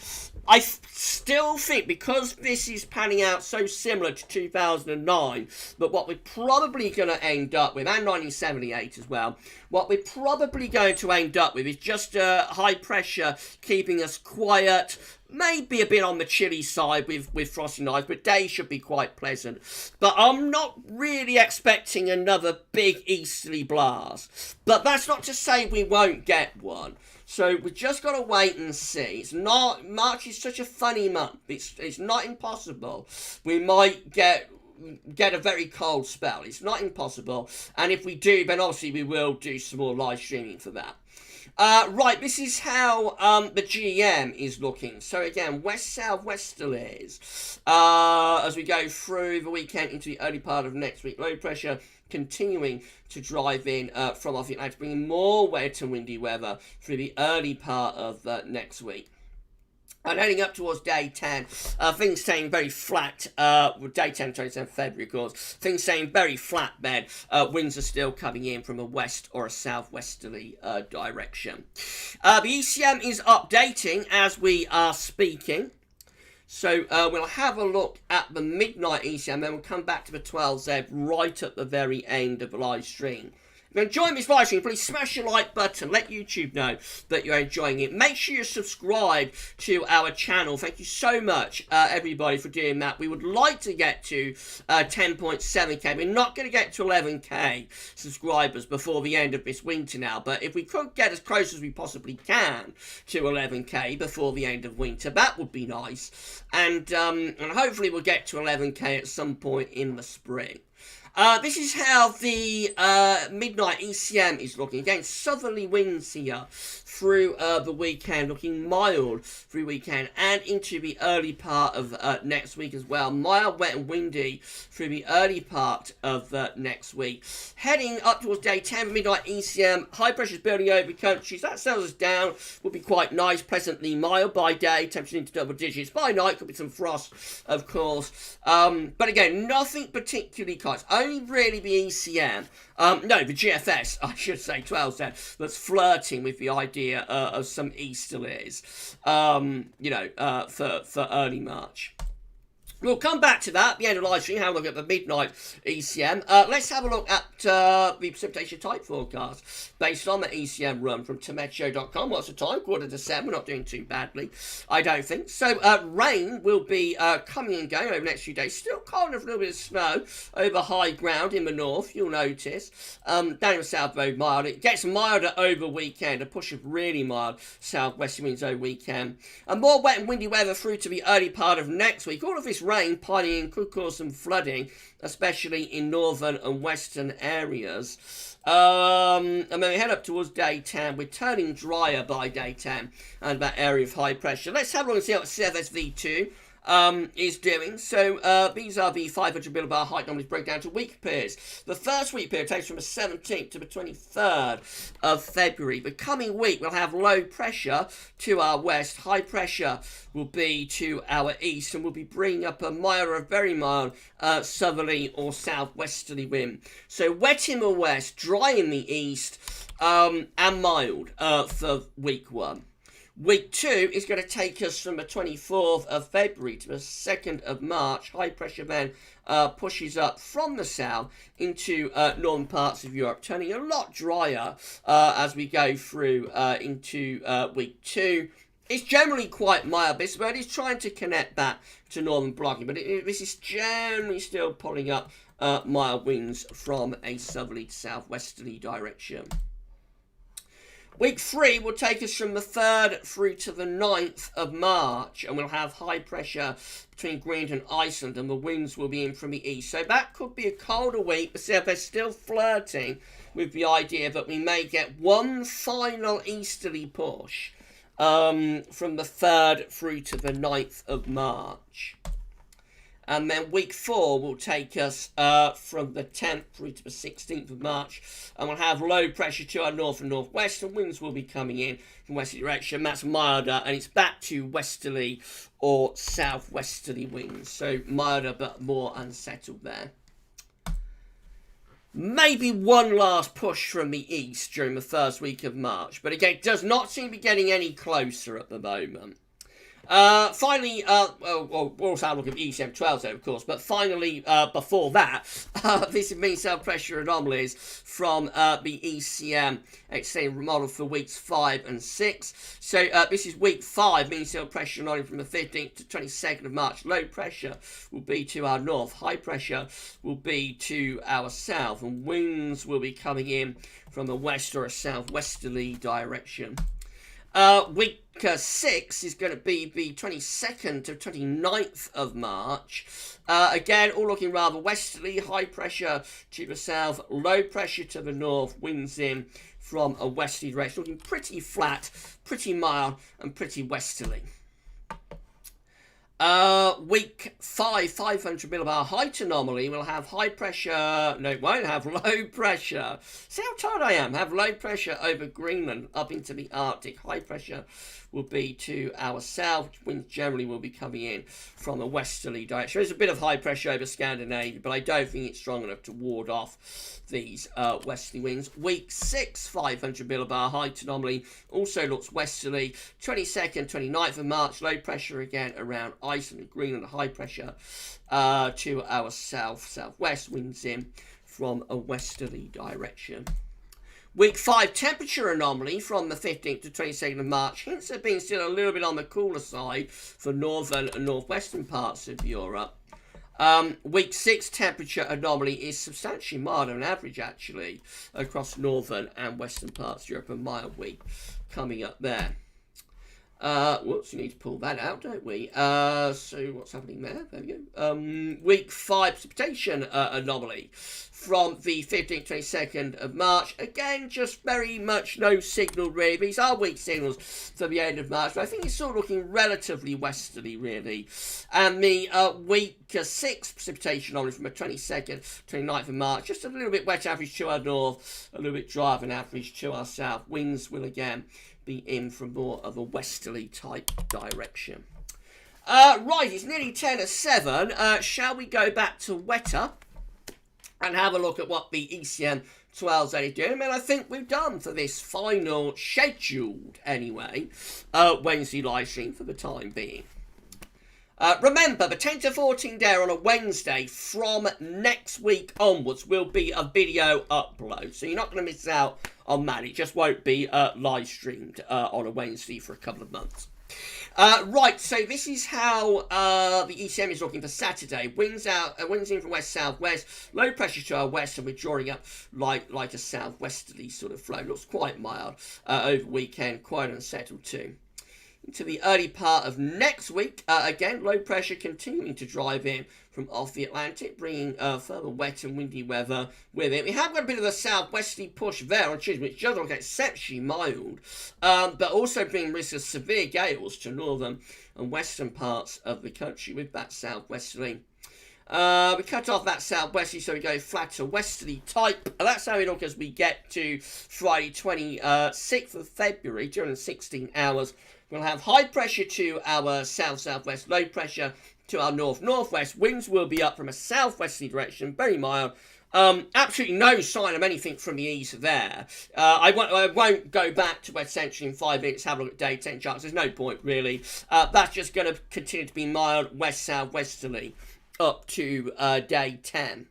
I still think, because this is panning out so similar to 2009, but what we're probably going to end up with, and 1978 as well, what we're probably going to end up with is just high pressure keeping us quiet, maybe a bit on the chilly side with frosty nights, but days should be quite pleasant. But I'm not really expecting another big easterly blast. But that's not to say we won't get one. So we've just got to wait and see. It's not, March is such a funny month. It's not impossible. We might get a very cold spell. It's not impossible. And if we do, then obviously we will do some more live streaming for that. Right, this is how the GM is looking. So again, west-south-westerlies as we go through the weekend into the early part of next week. Low pressure continuing to drive in from off the Atlantic, bringing more wet and windy weather through the early part of next week. And heading up towards day 10, things staying very flat, with day 10, 27th February, of course, things staying very flat then. Winds are still coming in from a west or a southwesterly direction. The ECM is updating as we are speaking. So we'll have a look at the midnight ECM, then we'll come back to the 12Z right at the very end of the live stream. If you're enjoying this live stream, please smash the like button. Let YouTube know that you're enjoying it. Make sure you subscribe to our channel. Thank you so much, everybody, for doing that. We would like to get to 10.7k. We're not going to get to 11k subscribers before the end of this winter now, but if we could get as close as we possibly can to 11k before the end of winter, that would be nice. And hopefully we'll get to 11k at some point in the spring. This is how the midnight ECM is looking. Again, southerly winds here through the weekend, looking mild through weekend and into the early part of next week as well. Mild, wet and windy through the early part of next week. Heading up towards day 10, midnight ECM, high pressure is building over countries. That settles us down. Will be quite nice, pleasantly mild by day, temperature into double digits. By night, could be some frost, of course. But again, nothing particularly close. Only really the ECM, no, the GFS, I should say, 12 then, that's flirting with the idea of some easterlies, for early March. We'll come back to that at the end of the live stream, have a look at the midnight ECM. Let's have a look at the precipitation type forecast based on the ECM run from Tameteo.com. What's the time? 7:15. We're not doing too badly, I don't think. So rain will be coming and going over the next few days. Still kind of a little bit of snow over high ground in the north, you'll notice. Down in the south, very mild. It gets milder over weekend, a push of really mild southwest winds over weekend. And more wet and windy weather through to the early part of next week. All of this rain piling in could cause some flooding, especially in northern and western areas. And then we head up towards day 10. We're turning drier by day 10 and that area of high pressure. Let's have a look and see what CFSV2 is doing. So these are the 500 millibar height anomalies break down to week periods. The first week period takes from the 17th to the 23rd of February. The coming week we'll have low pressure to our west, high pressure will be to our east, and we'll be bringing up a mild or a very mild southerly or southwesterly wind. So wet in the west, dry in the east, and mild for week 1. Week 2 is going to take us from the 24th of February to the 2nd of March. High pressure then pushes up from the south into northern parts of Europe, turning a lot drier as we go through into week 2. It's generally quite mild, but it's trying to connect back to northern blocking, but this is generally still pulling up mild winds from a southerly to southwesterly direction. Week 3 will take us from the 3rd through to the 9th of March, and we'll have high pressure between Greenland and Iceland, and the winds will be in from the east. So that could be a colder week, but they're still flirting with the idea that we may get one final easterly push from the 3rd through to the 9th of March. And then week 4 will take us from the 10th through to the 16th of March. And we'll have low pressure to our north and northwest. And winds will be coming in from westerly direction. That's milder. And it's back to westerly or southwesterly winds. So milder but more unsettled there. Maybe one last push from the east during the first week of March. But again, it does not seem to be getting any closer at the moment. Finally, we'll also have a look at ECM 12, of course, but finally, before that, this is mean cell pressure anomalies from the ECM extended model for weeks 5 and 6. So this is week 5, mean cell pressure anomaly from the 15th to 22nd of March. Low pressure will be to our north, high pressure will be to our south, and winds will be coming in from a west or a southwesterly direction. Week 6 is going to be the 22nd to 29th of March. Again, all looking rather westerly, high pressure to the south, low pressure to the north, winds in from a westerly direction, looking pretty flat, pretty mild, and pretty westerly. Week 5, 500 millibar height anomaly will have high pressure, no, it won't have low pressure. See how tired I am? Have low pressure over Greenland up into the Arctic. High pressure will be to our south. Winds generally will be coming in from a westerly direction. There's a bit of high pressure over Scandinavia, but I don't think it's strong enough to ward off these westerly winds. Week 6, 500 millibar height anomaly also looks westerly. 22nd, 29th of March, low pressure again around Iceland and Greenland, high pressure to our south, southwest, winds in from a westerly direction. Week 5 temperature anomaly from the 15th to 22nd of March. Hints of being still a little bit on the cooler side for northern and northwestern parts of Europe. Week 6 temperature anomaly is substantially milder on average, actually, across northern and western parts of Europe. A mild week coming up there. Whoops, we need to pull that out, don't we? So what's happening there? There we go. Week 5 precipitation anomaly from the 15th to 22nd of March. Again, just very much no signal, really. These are weak signals to the end of March, but I think it's still looking relatively westerly, really. And the week 6 precipitation anomaly from the 22nd to 29th of March. Just a little bit wet average to our north, a little bit drier than average to our south. Winds will again be in from more of a westerly type direction. Right, it's nearly 10 to 7. Shall we go back to wetter and have a look at what the ECM 12's are doing? I mean, I think we've done for this final scheduled, anyway, Wednesday live stream for the time being. Remember, the 10 to 14 day on a Wednesday from next week onwards will be a video upload. So you're not going to miss out on that. It just won't be live streamed on a Wednesday for a couple of months. Right, so this is how the ECM is looking for Saturday. Winds in from west-southwest, low pressure to our west, and we're drawing up like a southwesterly sort of flow. Looks quite mild over weekend, quite unsettled too. Into the early part of next week, again, low pressure continuing to drive in from off the Atlantic, bringing further wet and windy weather with it. We have got a bit of a southwesterly push there on Tuesday, which does look exceptionally mild, but also bringing risk of severe gales to northern and western parts of the country with that southwesterly. We cut off that southwesterly, so we go flat to westerly type. That's how we look as we get to Friday, 26th of February, during 16 hours. We'll have high pressure to our south-southwest, low pressure to our north-northwest. Winds will be up from a southwesterly direction, very mild. Absolutely no sign of anything from the east there. I won't go back to West Central in 5 minutes, have a look at day 10 charts. There's no point, really. That's just going to continue to be mild west-southwesterly up to day 10.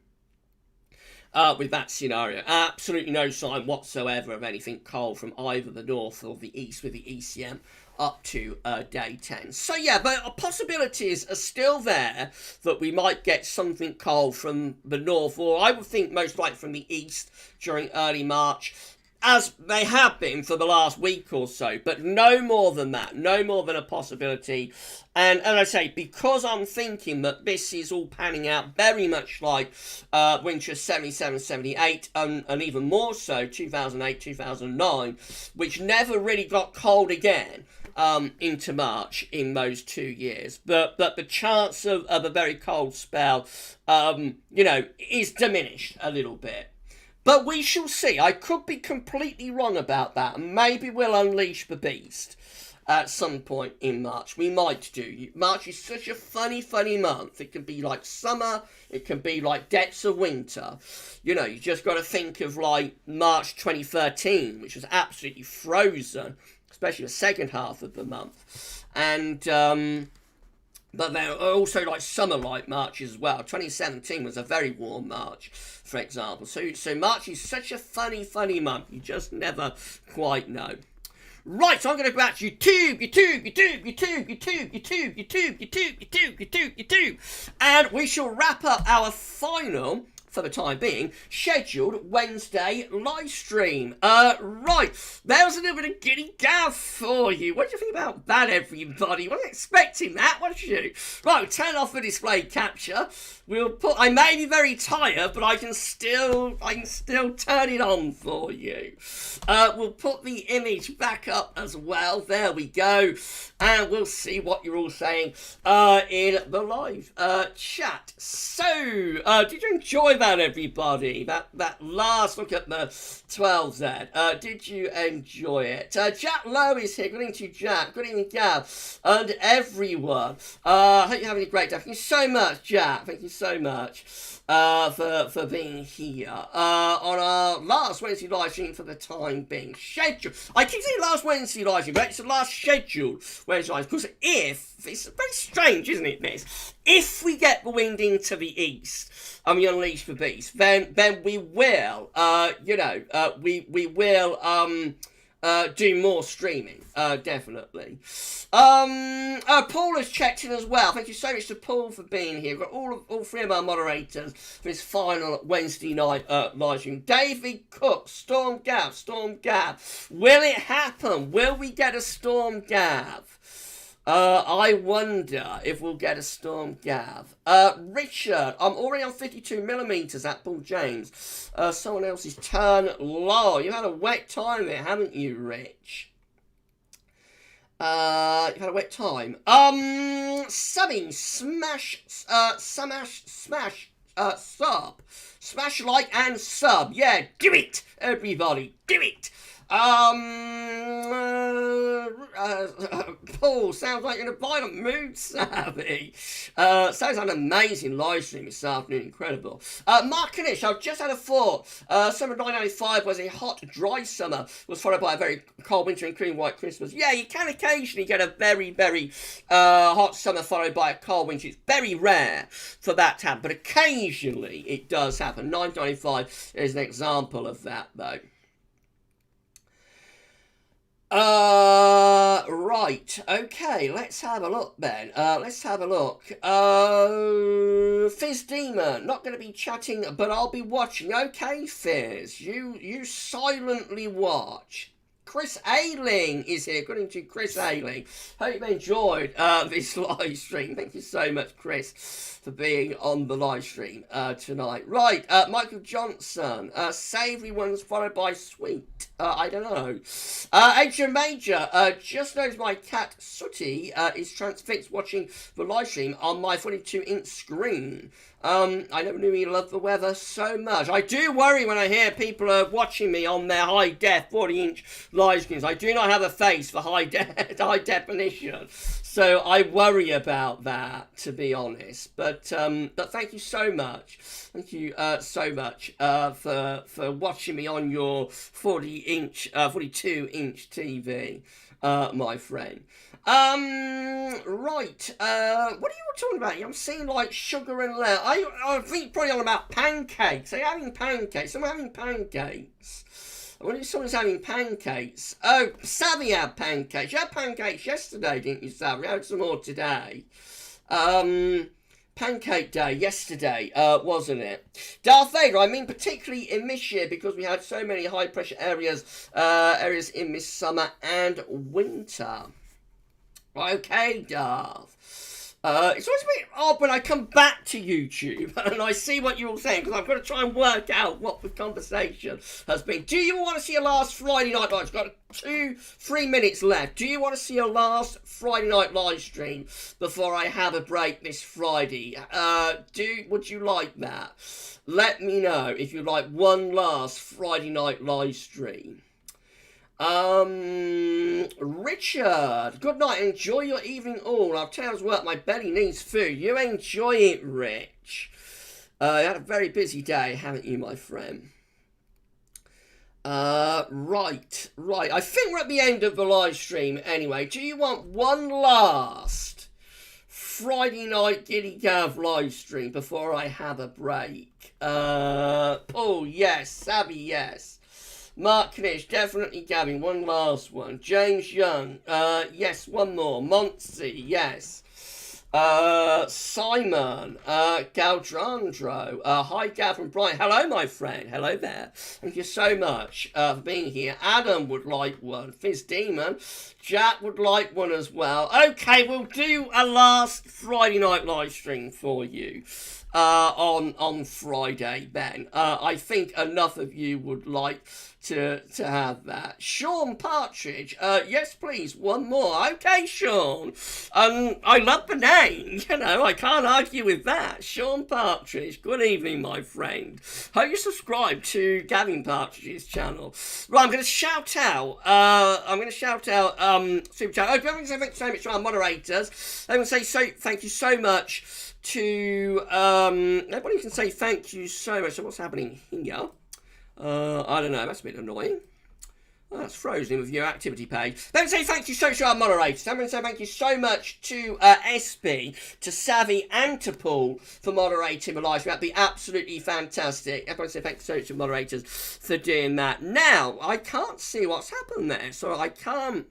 With that scenario, absolutely no sign whatsoever of anything cold from either the north or the east with the ECM up to day 10. So yeah, but possibilities are still there that we might get something cold from the north, or I would think most likely from the east during early March, as they have been for the last week or so, but no more than that, no more than a possibility. And as I say, because I'm thinking that this is all panning out very much like winter 77, 78, and even more so 2008, 2009, which never really got cold again into March in those 2 years. But the chance of a very cold spell, is diminished a little bit. But we shall see. I could be completely wrong about that. And maybe we'll unleash the beast at some point in March. We might do. March is such a funny month. It can be like summer. It can be like depths of winter. You just got to think of like March 2013, which was absolutely frozen, especially the second half of the month. And but there are also like summer-like Marches as well. 2017 was a very warm March, for example. So March is such a funny month. You just never quite know. Right, so I'm going to go back to YouTube, and we shall wrap up our final, for the time being, scheduled Wednesday live stream. Right, there's a little bit of Giddy Gav for you. What do you think about that, everybody? Wasn't expecting that, was you? Right, we'll turn off the display capture. I may be very tired, but I can still turn it on for you. We'll put the image back up as well. There we go. And we'll see what you're all saying in the live chat. So, did you enjoy that, everybody? That last look at the 12Z. Did you enjoy it? Jack Lowe is here. Good evening to you, Jack. Good evening, Gav. And everyone. I hope you're having a great day. Thank you so much, Jack. Thank you so much for being here on our last Wednesday live stream for the time being. Scheduled. I keep saying last Wednesday live stream, but it's the last scheduled Wednesday live stream. Because it's very strange, isn't it, this? If we get the wind into the east and we unleash for beast, then we will, you know, we will do more streaming, definitely. Paul has checked in as well. Thank you so much to Paul for being here. We've got all three of our moderators for this final Wednesday night live stream. David Cook, Storm Gav. Will it happen? Will we get a Storm Gav? I wonder if we'll get a Storm Gav. Richard, I'm already on 52mm at Paul James. Someone else's turn. Low. You've had a wet time there, haven't you, Rich? You've had a wet time. Subbing, smash, sub. Smash like and sub. Yeah, do it, everybody, do it. Paul, sounds like you're in a violent mood, Savvy. Sounds like an amazing live stream this afternoon, incredible. Mark Kanish, I've just had a thought. Summer 1995 was a hot, dry summer, was followed by a very cold winter including White Christmas. Yeah, you can occasionally get a very, very hot summer followed by a cold winter. It's very rare for that to happen, but occasionally it does happen. 1995 is an example of that, though. Right, okay, let's have a look then. Let's have a look. Fizz Demon, not going to be chatting, but I'll be watching. Okay, Fizz, you silently watch. Chris Ailing is here. Good evening to Chris Ailing. Hope you've enjoyed this live stream. Thank you so much, Chris, for being on the live stream tonight. Right, Michael Johnson. Savoury ones followed by sweet. I don't know. Adrian Major. Just noticed my cat Sooty is transfixed watching the live stream on my 42-inch screen. I never knew he loved the weather so much. I do worry when I hear people are watching me on their high-def 40-inch live screens. I do not have a face for high definition, so I worry about that, to be honest. But thank you so much. Thank you so much for watching me on your 42-inch TV, my friend. Right, what are you talking about? I'm seeing like sugar and lead. I think probably on about pancakes. Are you having pancakes? I'm having pancakes. I wonder if someone's having pancakes. Oh, Savvy had pancakes. You had pancakes yesterday, didn't you, Savvy? I had some more today. Pancake day yesterday, wasn't it? Darth Vader, I mean particularly in this year because we had so many high pressure areas in this summer and winter. Okay, Darth. It's always a bit odd when I come back to YouTube and I see what you're all saying because I've got to try and work out what the conversation has been. Do you want to see a last Friday night live? I've got 3 minutes left. Do you want to see a last Friday night live stream before I have a break this Friday? Would you like that? Let me know if you'd like one last Friday night live stream. Richard, good night, enjoy your evening all. I'll tell you as well, my belly needs food. You enjoy it, Rich. You had a very busy day, haven't you, my friend? Right. I think we're at the end of the live stream anyway. Do you want one last Friday night Giddy Gav live stream before I have a break? Paul, yes. Savvy, yes. Mark Knish, definitely Gavin. One last one. James Young, yes, one more. Monty, yes. Simon, Galdrandro, hi Gav and Brian. Hello, my friend. Hello there. Thank you so much for being here. Adam would like one. Fizz Demon, Jack would like one as well. Okay, we'll do a last Friday night live stream for you. On Friday, Ben. I think enough of you would like to have that. Sean Partridge, yes please, one more. Okay, Sean. I love the name, I can't argue with that. Sean Partridge, good evening, my friend. Hope you subscribe to Gavin Partridge's channel. Right, I'm going to shout out, Super Chat. I'm going to say thank you so much to our moderators. I'm going to say thank you so much to nobody can say thank you so much. So what's happening here? I don't know, that's a bit annoying. Oh, that's frozen with your activity page. Let me say thank you so to our moderators. Let me say thank you so much to SP, to Savvy, and to Paul for moderating the live stream. That'd be absolutely fantastic. I want to say thank you so much to moderators for doing that. Now, I can't see what's happened there, so I can't.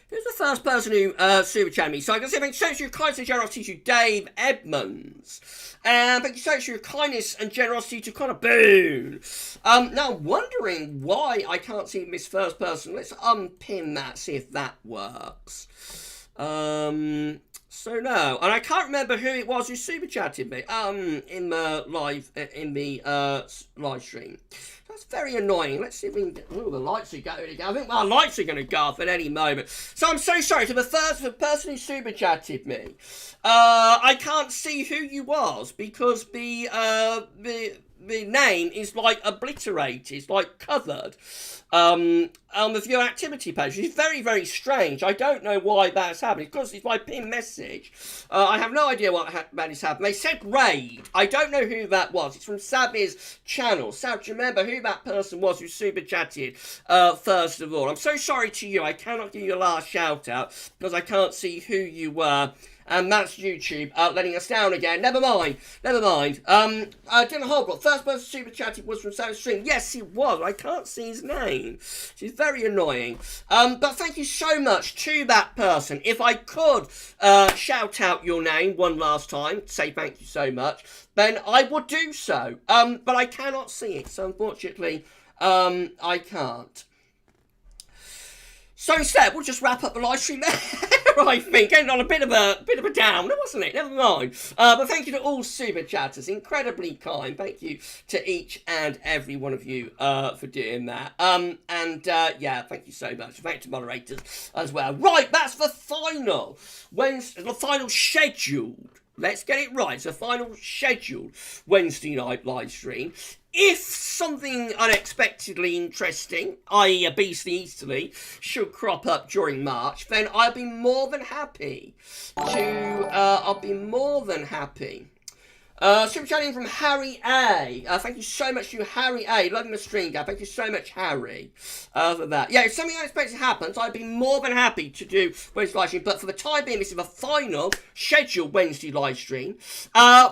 Who's the first person who super chatted me? So I can say thank you so much for your kindness and generosity to Dave Edmonds. And thank you so much for your kindness and generosity to Connor Boone. Now, I'm wondering why I can't see this first person. Let's unpin that, see if that works. So no, and I can't remember who it was who super chatted me in the live stream. That's very annoying. Let's see if we can get... Oh, the lights are going again. I think our lights are going to go off at any moment. So I'm so sorry to the person who super chatted me. I can't see who you was because the name is like obliterated, it's like covered on the view activity page. It's very, very strange. I don't know why that's happening. Because it's my pin message. I have no idea what that is happening. They said raid. I don't know who that was. It's from Savvy's channel. Sav, do you remember who that person was who super chatted first of all? I'm so sorry to you. I cannot give you a last shout out because I can't see who you were. And that's YouTube letting us down again. Never mind. Dylan Holbrook, first person super chatted was from South Stream. Yes, he was. I can't see his name. She's very annoying. But thank you so much to that person. If I could shout out your name one last time, say thank you so much, then I would do so. But I cannot see it, so unfortunately, I can't. So instead, we'll just wrap up the live stream there, I think. Getting on a bit of a downer, wasn't it? Never mind. But thank you to all super chatters. Incredibly kind. Thank you to each and every one of you for doing that. Yeah, thank you so much. Thank you to moderators as well. Right, that's the final scheduled. Let's get it right. It's the final scheduled Wednesday night live stream. If something unexpectedly interesting, i.e. a beastly Easterly, should crop up during March, then I'll be more than happy super chatting from Harry A. Thank you so much to Harry A. Loving the stream, Gav. Thank you so much, Harry, for that. Yeah, if something unexpected happens, I'd be more than happy to do Wednesday live stream. But for the time being, this is the final scheduled Wednesday live stream.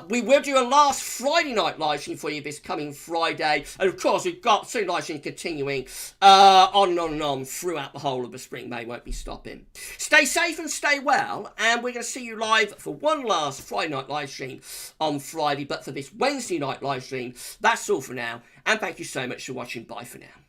We will do a last Friday night live stream for you this coming Friday. And of course, we've got two live streams continuing on and on and on throughout the whole of the spring. They won't be stopping. Stay safe and stay well. And we're going to see you live for one last Friday night live stream on Friday, but for this Wednesday night live stream, that's all for now, and thank you so much for watching. Bye for now.